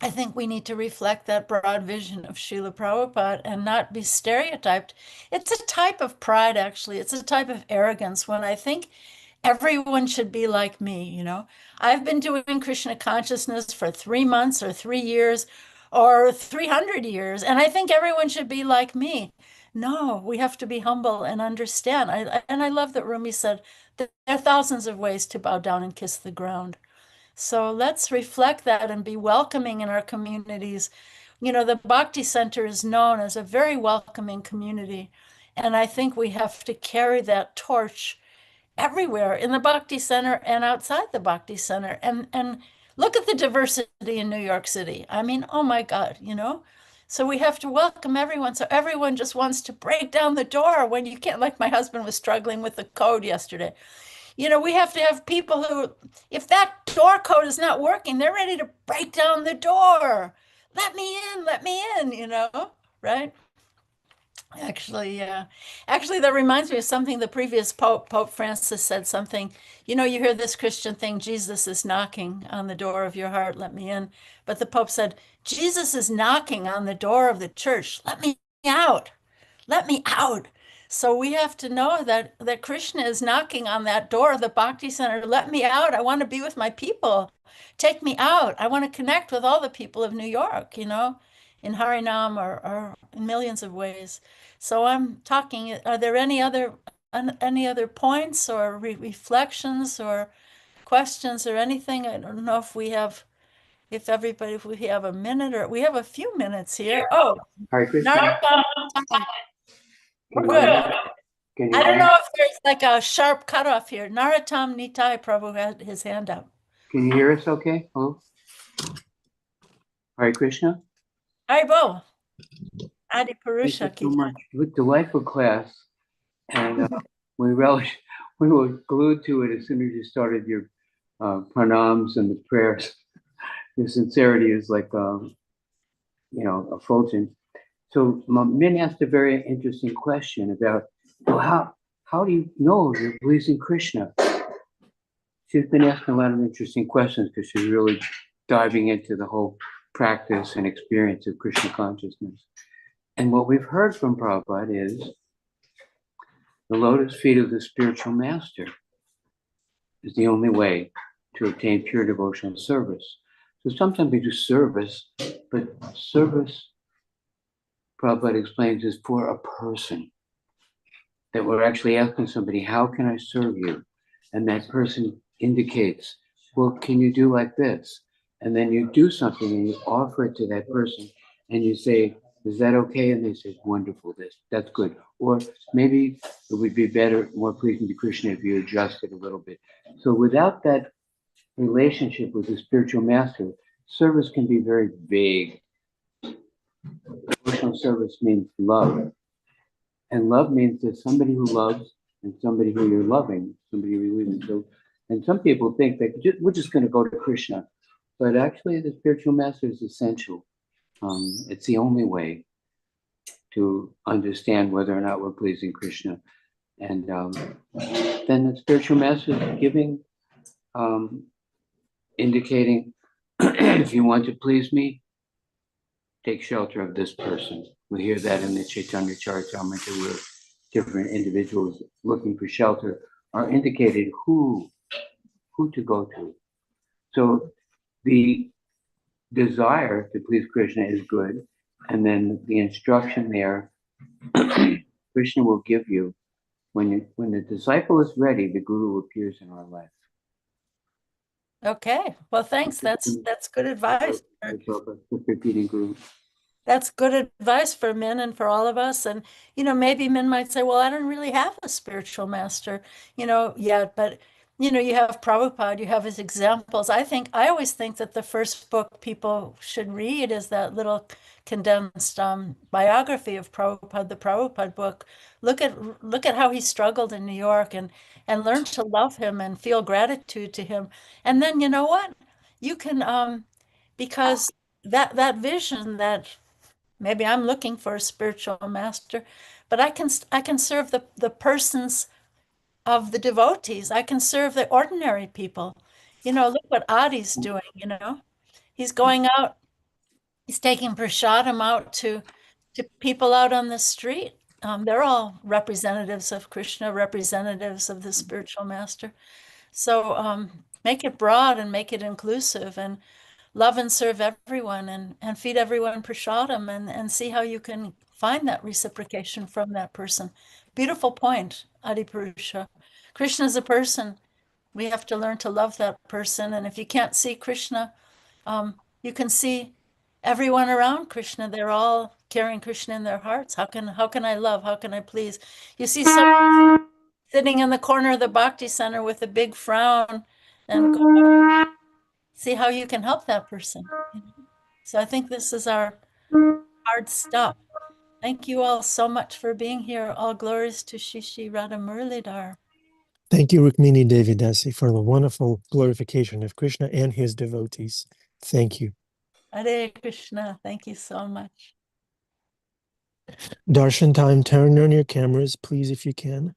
I think we need to reflect that broad vision of Srila Prabhupada and not be stereotyped. It's a type of pride, actually. It's a type of arrogance when I think everyone should be like me, I've been doing Krishna consciousness for 3 months or 3 years or 300 years, and I think everyone should be like me. No, we have to be humble and understand. I love that Rumi said that there are thousands of ways to bow down and kiss the ground. So let's reflect that and be welcoming in our communities. The Bhakti Center is known as a very welcoming community. And I think we have to carry that torch everywhere in the Bhakti Center and outside the Bhakti Center. And look at the diversity in New York City. I mean, oh my God, So we have to welcome everyone. So everyone just wants to break down the door when you can't, like my husband was struggling with the code yesterday. We have to have people who, if that door code is not working, they're ready to break down the door. Let me in, right? Actually, yeah. Actually, that reminds me of something the previous Pope, Pope Francis, said something. You know, you hear this Christian thing, Jesus is knocking on the door of your heart, let me in. But the Pope said, Jesus is knocking on the door of the church, let me out. Let me out. So we have to know that Krishna is knocking on that door of the Bhakti Center. Let me out. I want to be with my people. Take me out. I want to connect with all the people of New York, you know, in Harinam or in millions of ways. So I'm talking, are there any other points or reflections or questions or anything? I don't know if we have, if we have a minute or we have a few minutes here. Oh, Hare Krishna. Narottam, we're Can you good. hear me? Can you I hear don't me? know if there's like a sharp cutoff here. Narottam Nitai Prabhu had his hand up. Can you hear us okay? Hello? Hare Krishna. Haribo. Adi Thank you Purusha. so much. With delightful class. And we relish, we were glued to it as soon as you started your pranams and the prayers. Your sincerity is like, effulgent. So Min asked a very interesting question about, well, how do you know you're pleasing Krishna? She's been asking a lot of interesting questions because she's really diving into the whole practice and experience of Krishna consciousness. And what we've heard from Prabhupada is the lotus feet of the spiritual master is the only way to obtain pure devotional service. So sometimes we do service, but service, Prabhupada explains, is for a person. That we're actually asking somebody, how can I serve you? And that person indicates, well, can you do like this? And then you do something and you offer it to that person and you say, is that okay? And they say, wonderful, that's good. Or maybe it would be better, more pleasing to Krishna if you adjust it a little bit. So without that relationship with the spiritual master, service can be very vague. Devotional service means love. And love means there's somebody who loves and somebody who you're loving, somebody you're leaving. So, and some people think that we're just going to go to Krishna. But actually, the spiritual master is essential. It's the only way to understand whether or not we're pleasing Krishna. And then the spiritual master is giving, indicating, if you want to please me, take shelter of this person. We hear that in the Chaitanya Charitamrita, where different individuals looking for shelter are indicated who to go to. So the desire to please Krishna is good, and then the instruction there, Krishna will give you when the disciple is ready. The Guru appears in our life. Okay. Well, thanks. That's good advice. Repeating Guru. That's good advice for Min and for all of us. And, you know, maybe Min might say, well, I don't really have a spiritual master, you know, yet, but, you know, you have Prabhupada, you have his examples. I always think that the first book people should read is that little condensed biography of Prabhupada, the Prabhupada book. Look at how he struggled in New York and learn to love him and feel gratitude to him. And then, you know what? You can, because that vision that maybe I'm looking for a spiritual master, but I can serve the persons of the devotees. I can serve the ordinary people. You know, look what Adi's doing, you know. He's going out, he's taking prasadam out to people out on the street. They're all representatives of Krishna, representatives of the spiritual master. So make it broad and make it inclusive and love and serve everyone and feed everyone prasadam and see how you can find that reciprocation from that person. Beautiful point, Adipurusha. Krishna is a person. We have to learn to love that person. And if you can't see Krishna, you can see everyone around Krishna. They're all carrying Krishna in their hearts. How can I love? How can I please? You see someone sitting in the corner of the Bhakti Center with a big frown and go, see how you can help that person. You know? So I think this is our hard stuff. Thank you all so much for being here. All glories to Shishi Radha Muralidhar. Thank you, Rukmini Devi Dasi, for the wonderful glorification of Krishna and his devotees. Thank you. Hare Krishna. Thank you so much. Darshan time, turn on your cameras, please, if you can.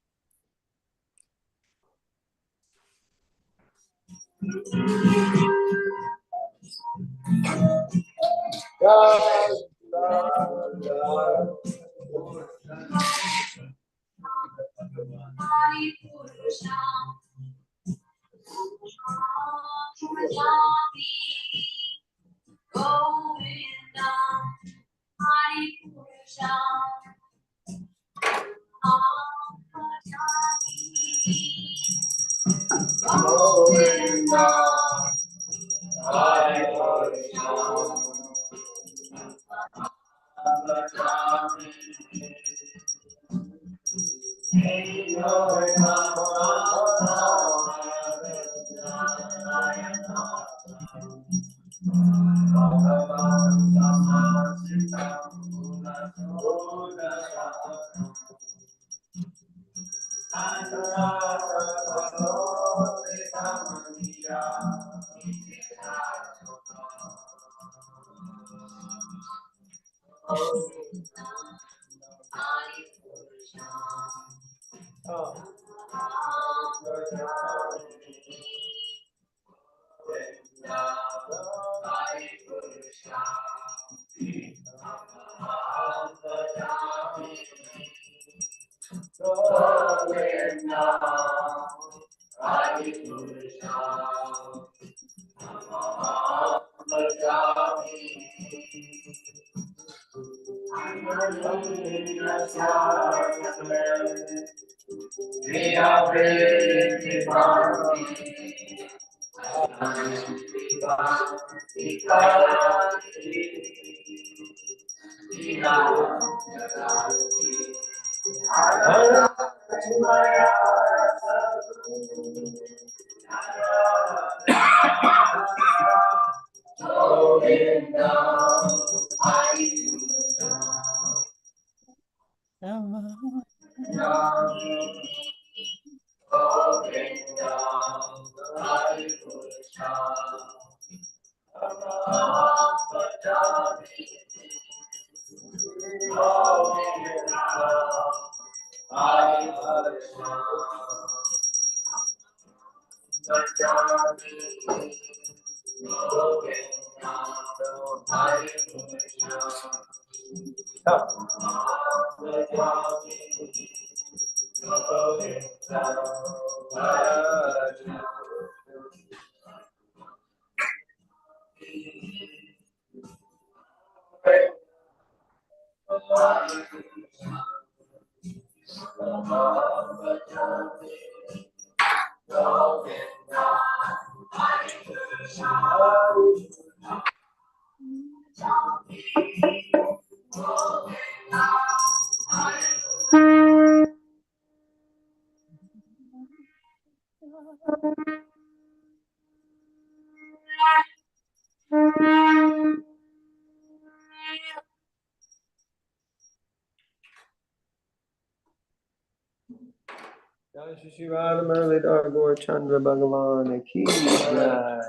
Jai Shri Shivana Muralidhar Gaur Chandra Bhagavan Ki Jai.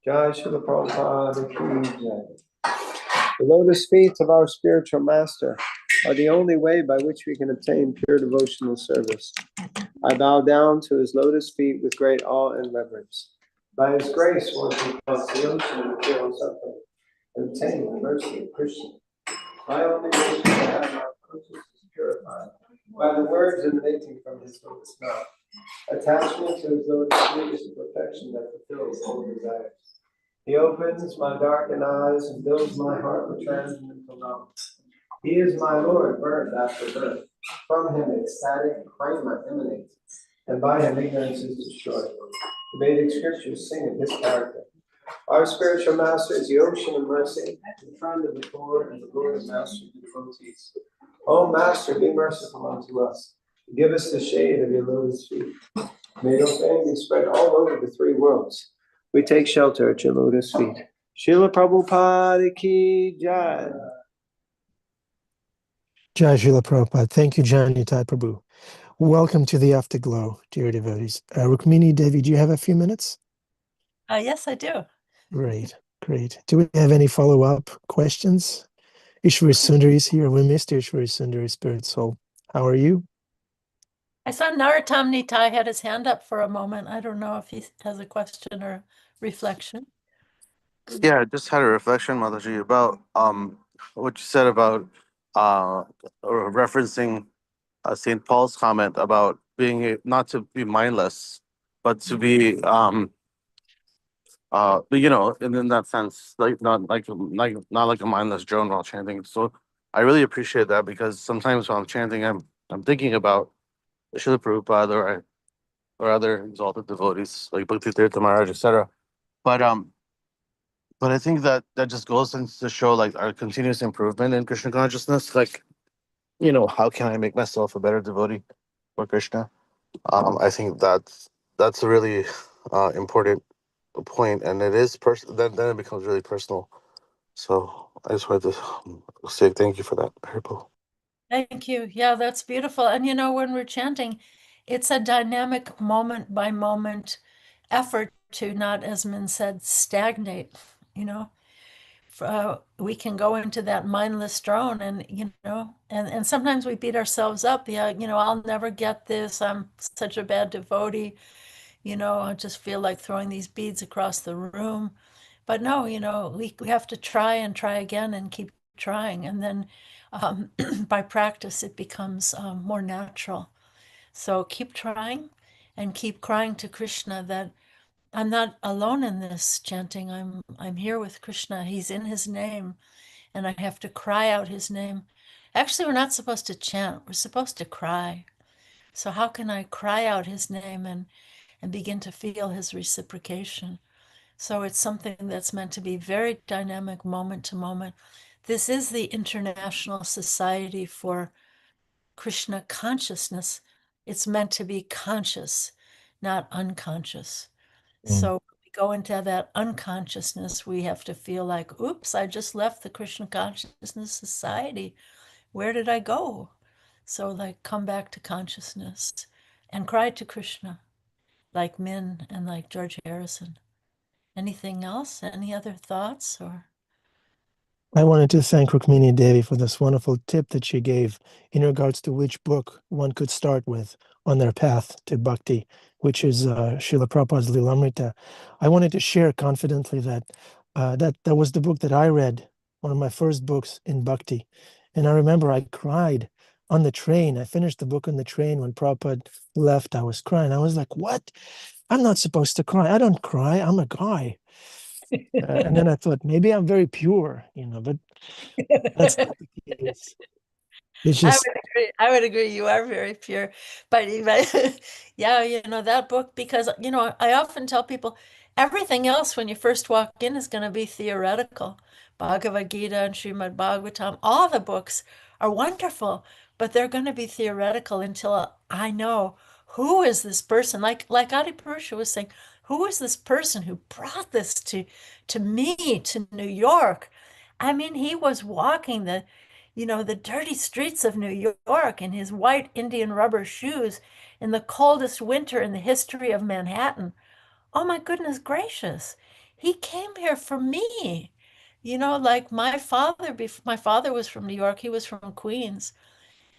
Jai Srila Prabhupada Ki Jai. The lotus feet of our spiritual master are the only way by which we can obtain pure devotional service. I bow down to his lotus feet with great awe and reverence. By his grace, one can cross the ocean of material suffering and obtain the mercy of Krishna. My only wish is to have my consciousness purified by the words emanating from his lotus mouth. Attachment to his lotus feet is the perfection that fulfills all desires. He opens my darkened eyes and fills my heart with transcendental knowledge. He is my Lord, birth after birth. From him ecstatic prema emanates, and by him ignorance is destroyed. The Vedic scriptures sing of his character. Our spiritual master is the ocean of mercy, the friend of the poor, and the Lord and master of the devotees. O Master, be merciful unto us. Give us the shade of your lotus feet. May your fame be spread all over the three worlds. We take shelter at your lotus feet. Srila Prabhupada Ki Jai. Jai Srila Prabhupada. Thank you, Janitai Prabhu. Welcome to the Afterglow, dear devotees. Rukmini, Devi, do you have a few minutes? Yes, I do. Great, great. Do we have any follow-up questions? Ishwari Sundari is here. We missed Ishwari Sundari, Spirit Soul. How are you? I saw Narottam Nitai had his hand up for a moment. I don't know if he has a question or reflection. Yeah, I just had a reflection, Mataji, about what you said about or referencing St. Paul's comment about not to be mindless, but to be and in that sense, like not like a mindless drone while chanting. So I really appreciate that, because sometimes while I'm chanting, I'm thinking about Srila Prabhupada or other exalted devotees like Bhakti Tirtha Maharaj, etc. But I think that just goes into to show like our continuous improvement in Krishna consciousness. Like, how can I make myself a better devotee for Krishna? I think that's a really important point, and it is then it becomes really personal. So I just wanted to say thank you for that, Harpo. Thank you. Yeah, that's beautiful. And when we're chanting, it's a dynamic moment by moment effort to not, as Min said, stagnate. We can go into that mindless drone, and and sometimes we beat ourselves up. Yeah, I'll never get this. I'm such a bad devotee. I just feel like throwing these beads across the room. But no, we have to try and try again and keep trying. And then by practice, it becomes more natural. So keep trying and keep crying to Krishna that I'm not alone in this chanting. I'm here with Krishna. He's in his name, and I have to cry out his name. Actually, we're not supposed to chant. We're supposed to cry. So how can I cry out his name and begin to feel his reciprocation? So it's something that's meant to be very dynamic, moment to moment. This is the International Society for Krishna Consciousness. It's meant to be conscious, not unconscious. So when we go into that unconsciousness, we have to feel like, oops, I just left the Krishna Consciousness Society. Where did I go? So like come back to consciousness and cry to Krishna, like Min and like George Harrison. Anything else? Any other thoughts or? I wanted to thank Rukmini Devi for this wonderful tip that she gave in regards to which book one could start with on their path to bhakti, which is Srila Prabhupada's Lilamrita. I wanted to share confidently that that was the book that I read, one of my first books in bhakti. And I remember I cried on the train. I finished the book on the train when Prabhupada left. I was crying. I was like, what? I'm not supposed to cry. I don't cry. I'm a guy. And then I thought, maybe I'm very pure, but that's not the case. It's just, I would agree. You are very pure, but yeah, that book, because I often tell people everything else when you first walk in is going to be theoretical. Bhagavad Gita and Srimad Bhagavatam, all the books are wonderful, but they're going to be theoretical until I know who is this person. Like Adi Purusha was saying, who is this person who brought this to me, to New York? I mean, he was walking the dirty streets of New York in his white Indian rubber shoes in the coldest winter in the history of Manhattan. Oh my goodness gracious. He came here for me. Like my father was from New York, he was from Queens.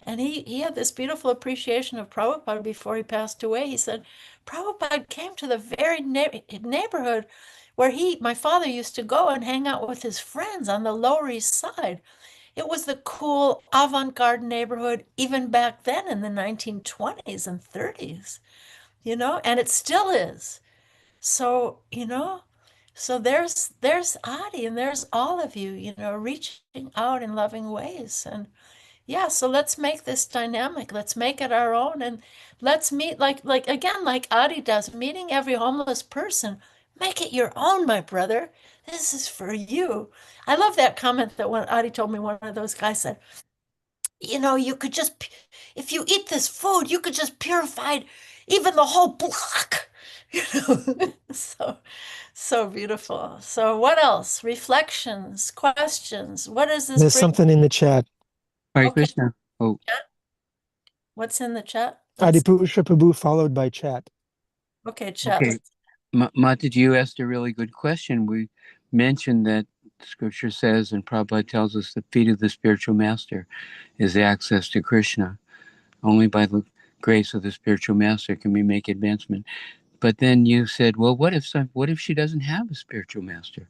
And he had this beautiful appreciation of Prabhupada before he passed away. He said, Prabhupada came to the very neighborhood where my father used to go and hang out with his friends on the Lower East Side. It was the cool avant-garde neighborhood even back then in the 1920s and 30s, and it still is. So, so there's Adi and there's all of you, reaching out in loving ways. And yeah, so let's make this dynamic. Let's make it our own, and let's meet like again, like Adi does, meeting every homeless person. Make it your own, my brother. This is for you. I love that comment that when Adi told me, one of those guys said, you could just, if you eat this food, you could just purify even the whole block. So beautiful. So what else? Reflections, questions. What is this? There's something in the chat. Hare Okay. Krishna. Oh, What's in the chat? Adipusha Prabhu followed by chat. Okay, chat. okay. Mataji, you asked a really good question. We mentioned that Scripture says, and Prabhupada tells us, the feet of the spiritual master is the access to Krishna. Only by the grace of the spiritual master can we make advancement. But then you said, well, what if she doesn't have a spiritual master?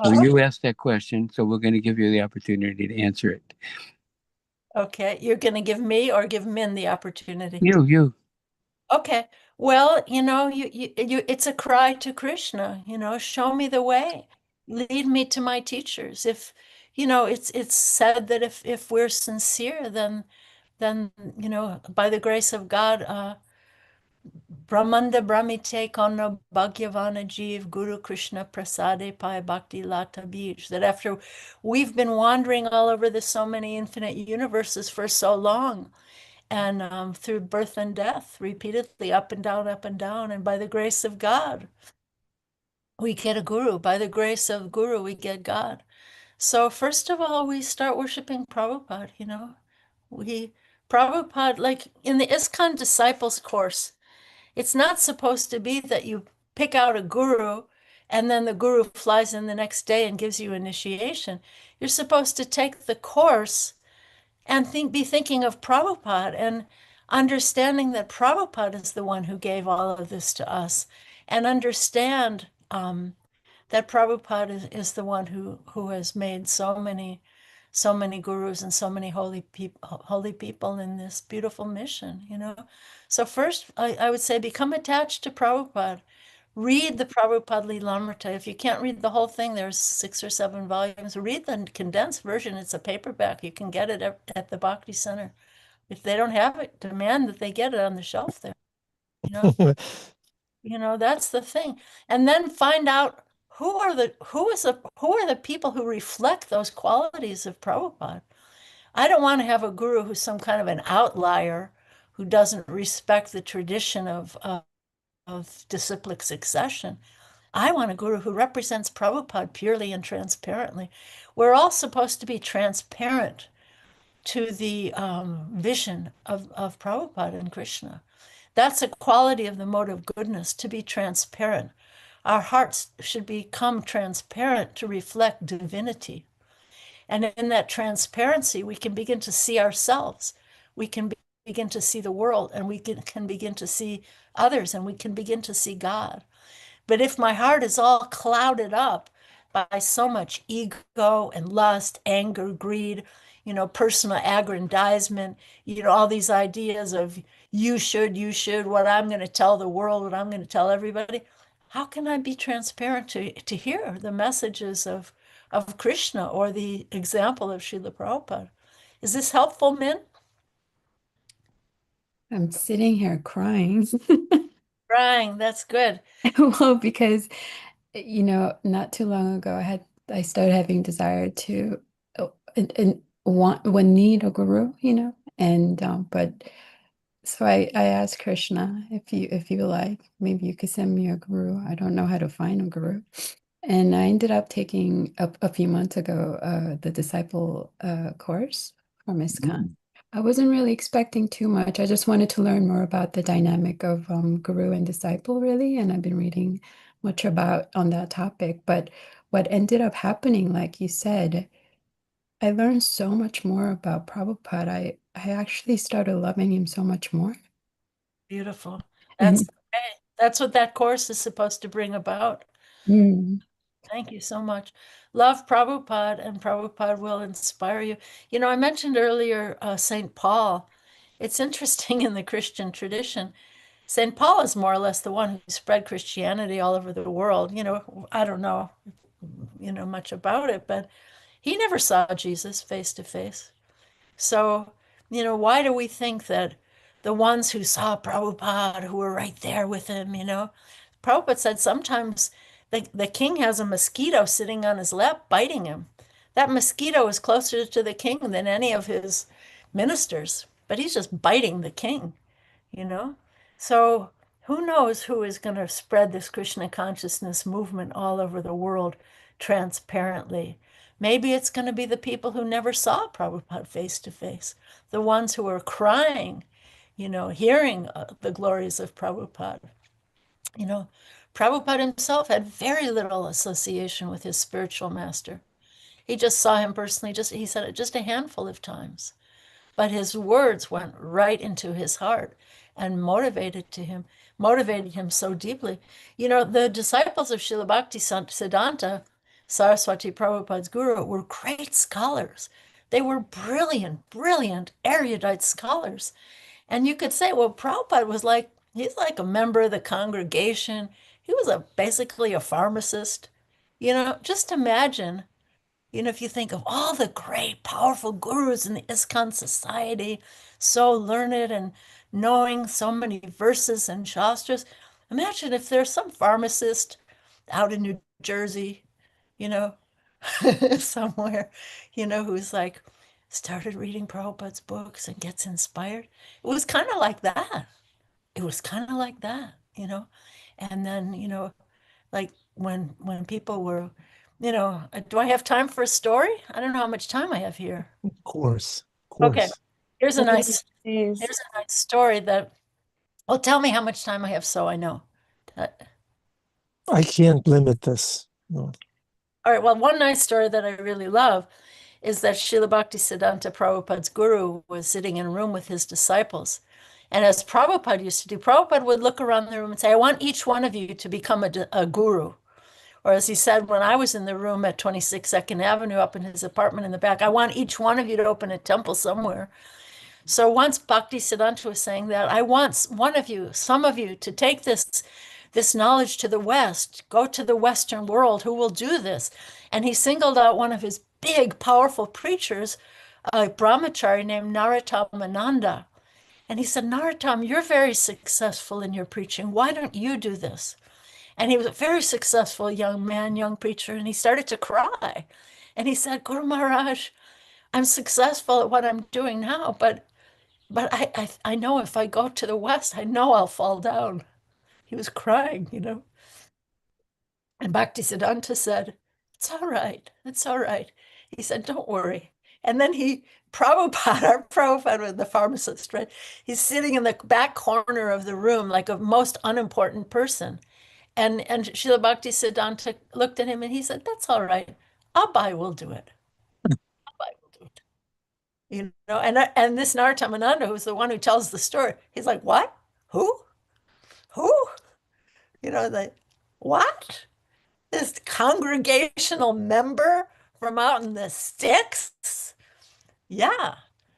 So you asked that question, so we're going to give you the opportunity to answer it. Okay, you're going to give me or give Min the opportunity? You. Okay. Well, it's a cry to Krishna, show me the way. Lead me to my teachers. If, it's said that if we're sincere, then, by the grace of God, Brahmanda Brahmite Kono Bhagavana Jeev Guru Krishna Prasade Pai Bhakti Lata Bij. That after we've been wandering all over the so many infinite universes for so long, and through birth and death, repeatedly up and down, and by the grace of God, we get a guru. By the grace of guru, we get God. So first of all, we start worshiping Prabhupada, Prabhupada, like in the ISKCON Disciples course, it's not supposed to be that you pick out a guru and then the guru flies in the next day and gives you initiation. You're supposed to take the course and be thinking of Prabhupada and understanding that Prabhupada is the one who gave all of this to us, and understand that Prabhupada is the one who has made so many gurus and so many holy people in this beautiful mission. So first, I would say become attached to Prabhupada. Read the Prabhupada Lilamrita. If you can't read the whole thing, there's 6 or 7 volumes. Read the condensed version. It's a paperback. You can get it at the Bhakti Center. If they don't have it, demand that they get it on the shelf there. That's the thing. And then find out who are the people who reflect those qualities of Prabhupada. I don't want to have a guru who's some kind of an outlier who doesn't respect the tradition of disciplic succession. I want a guru who represents Prabhupada purely and transparently. We're all supposed to be transparent to the vision of Prabhupada and Krishna. That's a quality of the mode of goodness, to be transparent. Our hearts should become transparent to reflect divinity. And in that transparency, we can begin to see ourselves. We can begin to see the world, and we can begin to see others, and we can begin to see God. But if my heart is all clouded up by so much ego and lust, anger, greed, personal aggrandizement, all these ideas of you should, what I'm going to tell the world, what I'm going to tell everybody, how can I be transparent to hear the messages of Krishna or the example of Srila Prabhupada? Is this helpful, Min? I'm sitting here crying. Crying, that's good. Well, because not too long ago, I started having desire to and need a guru, but so I asked Krishna, if you like, maybe you could send me a guru. I don't know how to find a guru. And I ended up taking a few months ago the disciple course from ISKCON. I wasn't really expecting too much. I just wanted to learn more about the dynamic of guru and disciple, really. And I've been reading much on that topic. But what ended up happening, like you said, I learned so much more about Prabhupada. I actually started loving him so much more. Beautiful. That's great. That's what that course is supposed to bring about. Thank you so much. Love Prabhupada, and Prabhupada will inspire you. I mentioned earlier St. Paul. It's interesting in the Christian tradition. St. Paul is more or less the one who spread Christianity all over the world. I don't know, much about it, but he never saw Jesus face to face. So, why do we think that the ones who saw Prabhupada, who were right there with him, Prabhupada said sometimes the king has a mosquito sitting on his lap biting him. That mosquito is closer to the king than any of his ministers, but he's just biting the king, So who knows who is going to spread this Krishna consciousness movement all over the world transparently? Maybe it's going to be the people who never saw Prabhupada face to face, the ones who are crying, hearing the glories of Prabhupada. Prabhupada himself had very little association with his spiritual master. He just saw him personally, he said it just a handful of times. But his words went right into his heart and motivated him so deeply. You know, the disciples of Srila Bhakti Siddhanta, Saraswati Prabhupada's guru, were great scholars. They were brilliant, erudite scholars. And you could say, well, Prabhupada was he's like a member of the congregation. He was basically a pharmacist. You know, just imagine, you know, if you think of all the great, powerful gurus in the ISKCON society, so learned and knowing so many verses and shastras, imagine if there's some pharmacist out in New Jersey, you know, somewhere, you know, who's started reading Prabhupada's books and gets inspired. It was kind of like that. It was kind of like that, you know. And then, you know, like when people were, you know, do I have time for a story? I don't know how much time I have here. Of course. Okay. Here's a Please. nice story that, well, tell me how much time I have so I know. I can't limit this. No. All right, well, one nice story that I really love is that Srila Bhakti Siddhanta Prabhupada's guru was sitting in a room with his disciples. And as Prabhupada used to do, Prabhupada would look around the room and say, I want each one of you to become a guru. Or as he said, when I was in the room at 26 2nd Avenue up in his apartment in the back, I want each one of you to open a temple somewhere. So once Bhakti Siddhanta was saying that, I want one of you, some of you, to take this knowledge to the West, go to the Western world, who will do this? And he singled out one of his big, powerful preachers, a brahmachari named Narottam Ananda. And he said, Narottam, you're very successful in your preaching. Why don't you do this? And he was a very successful young man, young preacher, and he started to cry. And he said, Guru Maharaj, I'm successful at what I'm doing now, but I know if I go to the West, I know I'll fall down. He was crying, you know. And Bhaktisiddhanta said, it's all right. It's all right. He said, don't worry. And then our Prabhupada was the pharmacist, right? He's sitting in the back corner of the room like a most unimportant person. And Srila Bhakti Siddhanta looked at him and he said, that's all right. Abhay will do it. Abhay will do it. You know, and this Narottam Ananda, who's the one who tells the story, he's like, what? Who? You know, what? This congregational member from out in the sticks? Yeah.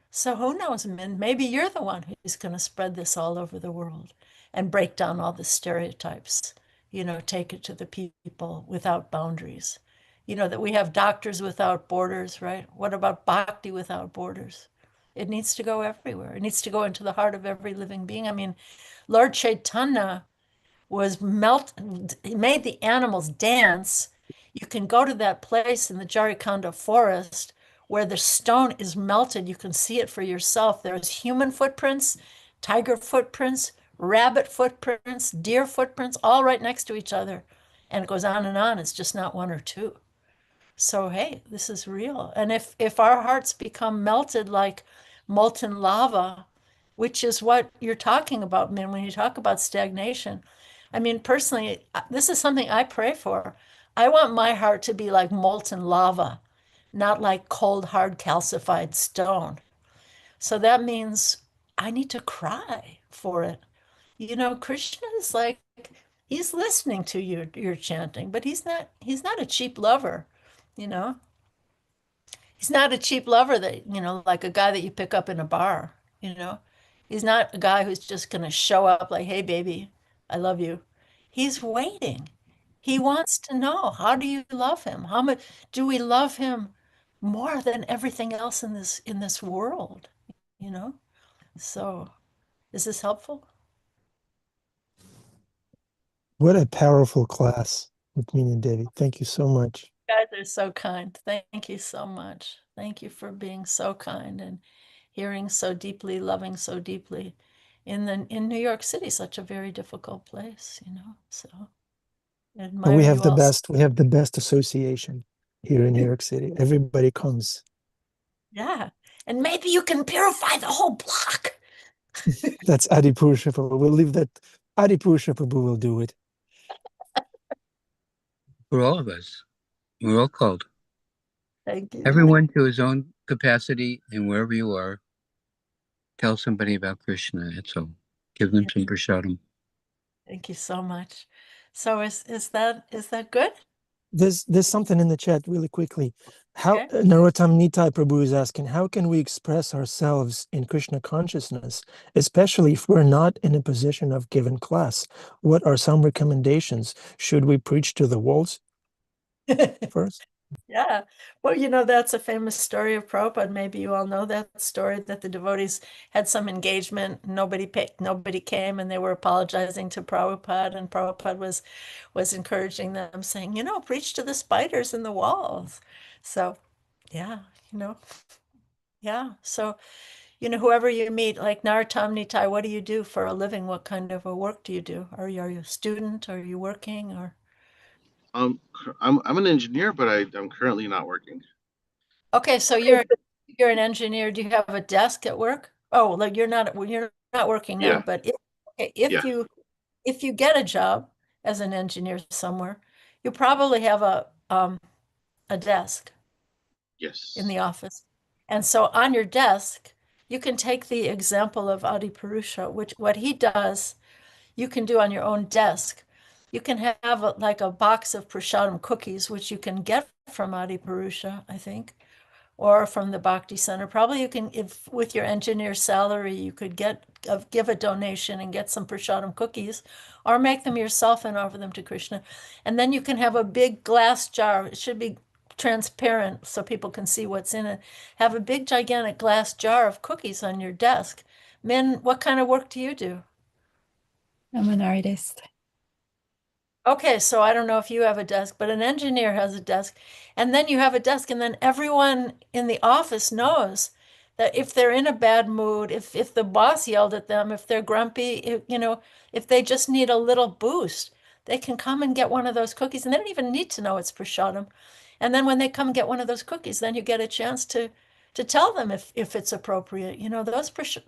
So who knows, Min? Maybe you're the one who's going to spread this all over the world and break down all the stereotypes, you know, take it to the people without boundaries. You know, that we have doctors without borders, right? What about bhakti without borders? It needs to go everywhere. It needs to go into the heart of every living being. I mean, Lord Chaitanya he made the animals dance. You can go to that place in the Jarikhanda forest where the stone is melted. You can see it for yourself. There's human footprints, tiger footprints, rabbit footprints, deer footprints, all right next to each other. And it goes on and on. It's just not one or two. So, hey, this is real. And if our hearts become melted like molten lava, which is what you're talking about, man, when you talk about stagnation. I mean, personally, this is something I pray for. I want my heart to be like molten lava, not like cold, hard, calcified stone. So that means I need to cry for it. You know, Krishna is like, he's listening to your chanting, but he's not a cheap lover, you know. He's not a cheap lover that, you know, like a guy that you pick up in a bar, you know. He's not a guy who's just going to show up like, hey, baby, I love you. He's waiting. He wants to know, how do you love him? How much do we love him more than everything else in this world, you know? So is this helpful? What a powerful class, Rukmini and Devi. Thank you so much. You guys are so kind. Thank you so much. Thank you for being so kind and hearing so deeply, loving so deeply in New York City, such a very difficult place, you know. So I And admire we have you the all. best. We have the best association here in New York City. Everybody comes. Yeah. And maybe you can purify the whole block. That's Adipurusha Prabhu. We'll leave that. Adipurusha Prabhu will do it. For all of us. We're all called. Thank you. Everyone to his own capacity, and wherever you are, tell somebody about Krishna. That's all. Give them some prasadam. Thank you so much. So is that good? There's something in the chat really quickly. How Okay. Narottam Nitai Prabhu is asking, how can we express ourselves in Krishna consciousness, especially if we're not in a position of given class? What are some recommendations? Should we preach to the walls first? Yeah. Well, that's a famous story of Prabhupada. Maybe you all know that story, that the devotees had some engagement, nobody came, and they were apologizing to Prabhupada, and Prabhupada was encouraging them, saying, preach to the spiders in the walls. So, yeah, yeah. So, whoever you meet, like Narottam Nitai, what do you do for a living? What kind of a work do you do? Are you a student? Are you working? Or I'm an engineer, but I'm currently not working. okay, so you're an engineer. Do you have a desk at work? Oh, like you're not working now, Yeah, but if yeah, you get a job as an engineer somewhere, you probably have a desk in yes. the office. And so on your desk, you can take the example of Adi Purusha, which what he does, you can do on your own desk. You can have like a box of prasadam cookies, which you can get from Adi Purusha, I think, or from the Bhakti Center. Probably you can, if with your engineer salary, you could give a donation and get some prasadam cookies, or make them yourself and offer them to Krishna. And then you can have a big glass jar. It should be transparent so people can see what's in it. Have a big gigantic glass jar of cookies on your desk. Min, what kind of work do you do? I'm an artist. Okay, so I don't know if you have a desk, but an engineer has a desk. And then you have a desk, and then everyone in the office knows that if they're in a bad mood, if the boss yelled at them, if they're grumpy, if they just need a little boost, they can come and get one of those cookies, and they don't even need to know it's prasadam. And then when they come get one of those cookies, then you get a chance to tell them if it's appropriate.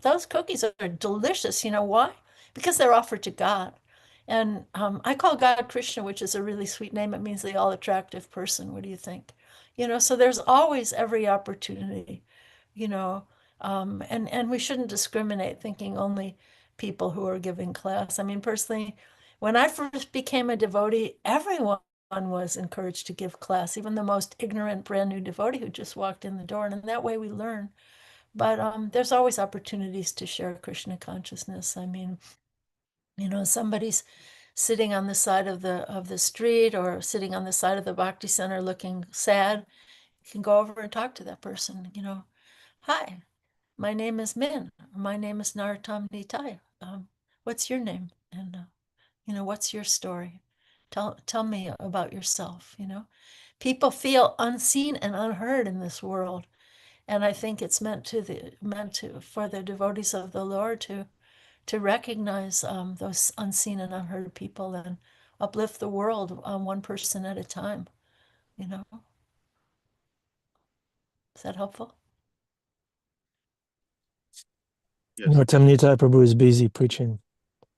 Those cookies are delicious. You know why? Because they're offered to God. And I call God Krishna, which is a really sweet name. It means the all attractive person. What do you think? So there's always every opportunity, you know, and we shouldn't discriminate thinking only people who are giving class. I mean, personally, when I first became a devotee, everyone was encouraged to give class, even the most ignorant brand new devotee who just walked in the door. And in that way we learn. But there's always opportunities to share Krishna consciousness. I mean, somebody's sitting on the side of the street or sitting on the side of the Bhakti Center looking sad, you can go over and talk to that person. Hi, my name is Min. My name is Narottam Nitai. What's your name? And what's your story? Tell me about yourself. People feel unseen and unheard in this world, and I think it's meant for the devotees of the Lord to recognize those unseen and unheard people and uplift the world one person at a time. Is that helpful? Yes. Narottam Nitai Prabhu is busy preaching.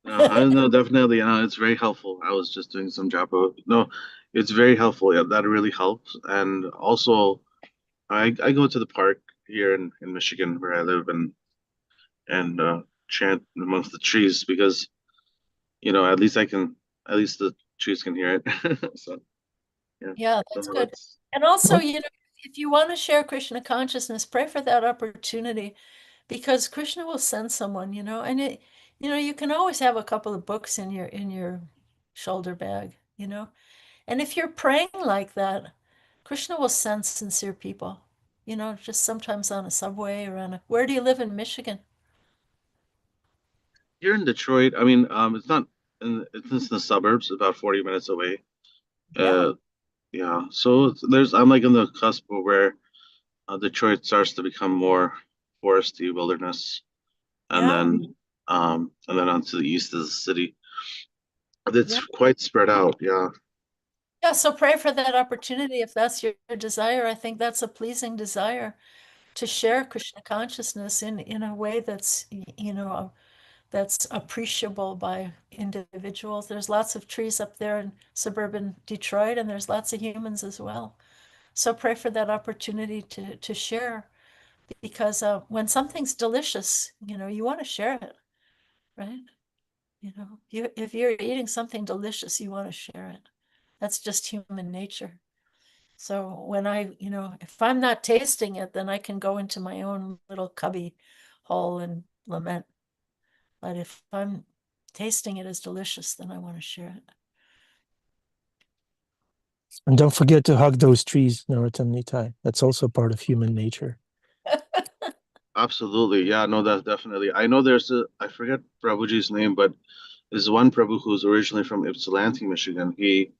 I know, definitely. It's very helpful. I was just doing some job. No, it's very helpful. Yeah, that really helps. And also, I go to the park here in Michigan where I live and chant amongst the trees because at least the trees can hear it. So yeah, Yeah, that's so good. that's And also, What? if you want to share Krishna consciousness, pray for that opportunity because Krishna will send someone, and you can always have a couple of books in your shoulder bag. And if you're praying like that, Krishna will send sincere people, just sometimes on a subway or where do you live in Michigan? here in Detroit. I mean, it's not it's in the suburbs, about 40 minutes away. Yeah, Uh, yeah. So I'm like in the cusp of where Detroit starts to become more foresty wilderness, and yeah, then onto the east of the city. yeah. It's quite spread out. Yeah. Yeah, so pray for that opportunity if that's your desire. I think that's a pleasing desire to share Krishna consciousness in a way that's appreciable by individuals. There's lots of trees up there in suburban Detroit, and there's lots of humans as well. So pray for that opportunity to share, because when something's delicious, you want to share it, right? If you're eating something delicious, you want to share it. That's just human nature. So when if I'm not tasting it, then I can go into my own little cubby hole and lament. But if I'm tasting it as delicious, then I want to share it. And don't forget to hug those trees, Narottam Nitai. That's also part of human nature. Absolutely. Yeah, no, that's definitely. I know I forget Prabhuji's name, but there's one Prabhu who's originally from Ypsilanti, Michigan. He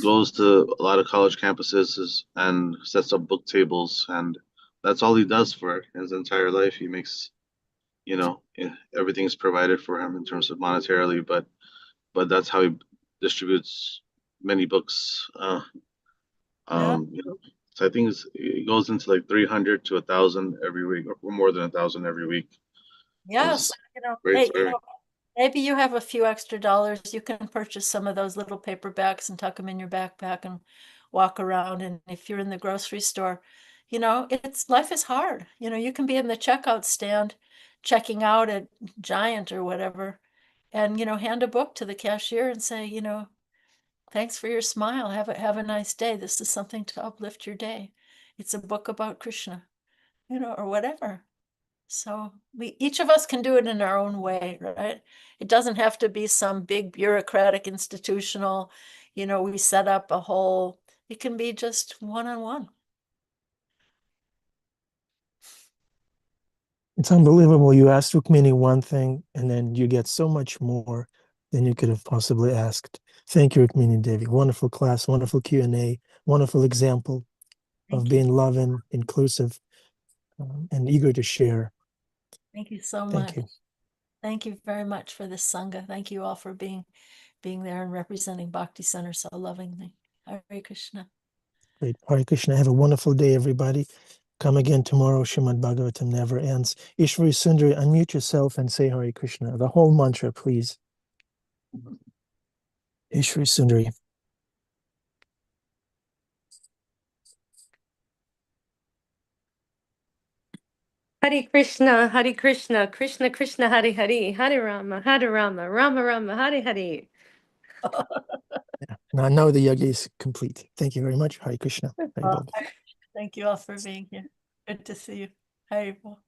goes to a lot of college campuses and sets up book tables, and that's all he does for his entire life. He makes, everything is provided for him in terms of monetarily, but that's how he distributes many books. So I think it goes into like 300 to 1,000 every week, or more than 1,000 every week. Yes, Great hey, story. maybe you have a few extra dollars. You can purchase some of those little paperbacks and tuck them in your backpack and walk around. And if you're in the grocery store, life is hard. You can be in the checkout stand, checking out at Giant or whatever, and hand a book to the cashier and say, thanks for your smile. Have a nice day. This is something to uplift your day. It's a book about Krishna, or whatever. So each of us can do it in our own way, right? It doesn't have to be some big bureaucratic institutional, we set up a whole, it can be just one-on-one. It's unbelievable. You asked Rukmini one thing, and then you get so much more than you could have possibly asked. Thank you, Rukmini Devi. Wonderful class, wonderful Q&A, wonderful example of being loving, inclusive, and eager to share. Thank you so much. Thank you. Thank you very much for this Sangha. Thank you all for being there and representing Bhakti Center so lovingly. Hare Krishna. Great. Hare Krishna. Have a wonderful day, everybody. Come again tomorrow. Srimad Bhagavatam never ends. Ishwari Sundari, unmute yourself and say Hare Krishna. The whole mantra, please. Ishwari Sundari. Hare Krishna, Krishna Krishna, Hare Hare, Hare Rama, Rama Rama, Hare Hare. Now the yoga is complete. Thank you very much. Hare Krishna. Thank you all for being here. Good to see you. Hare Bol.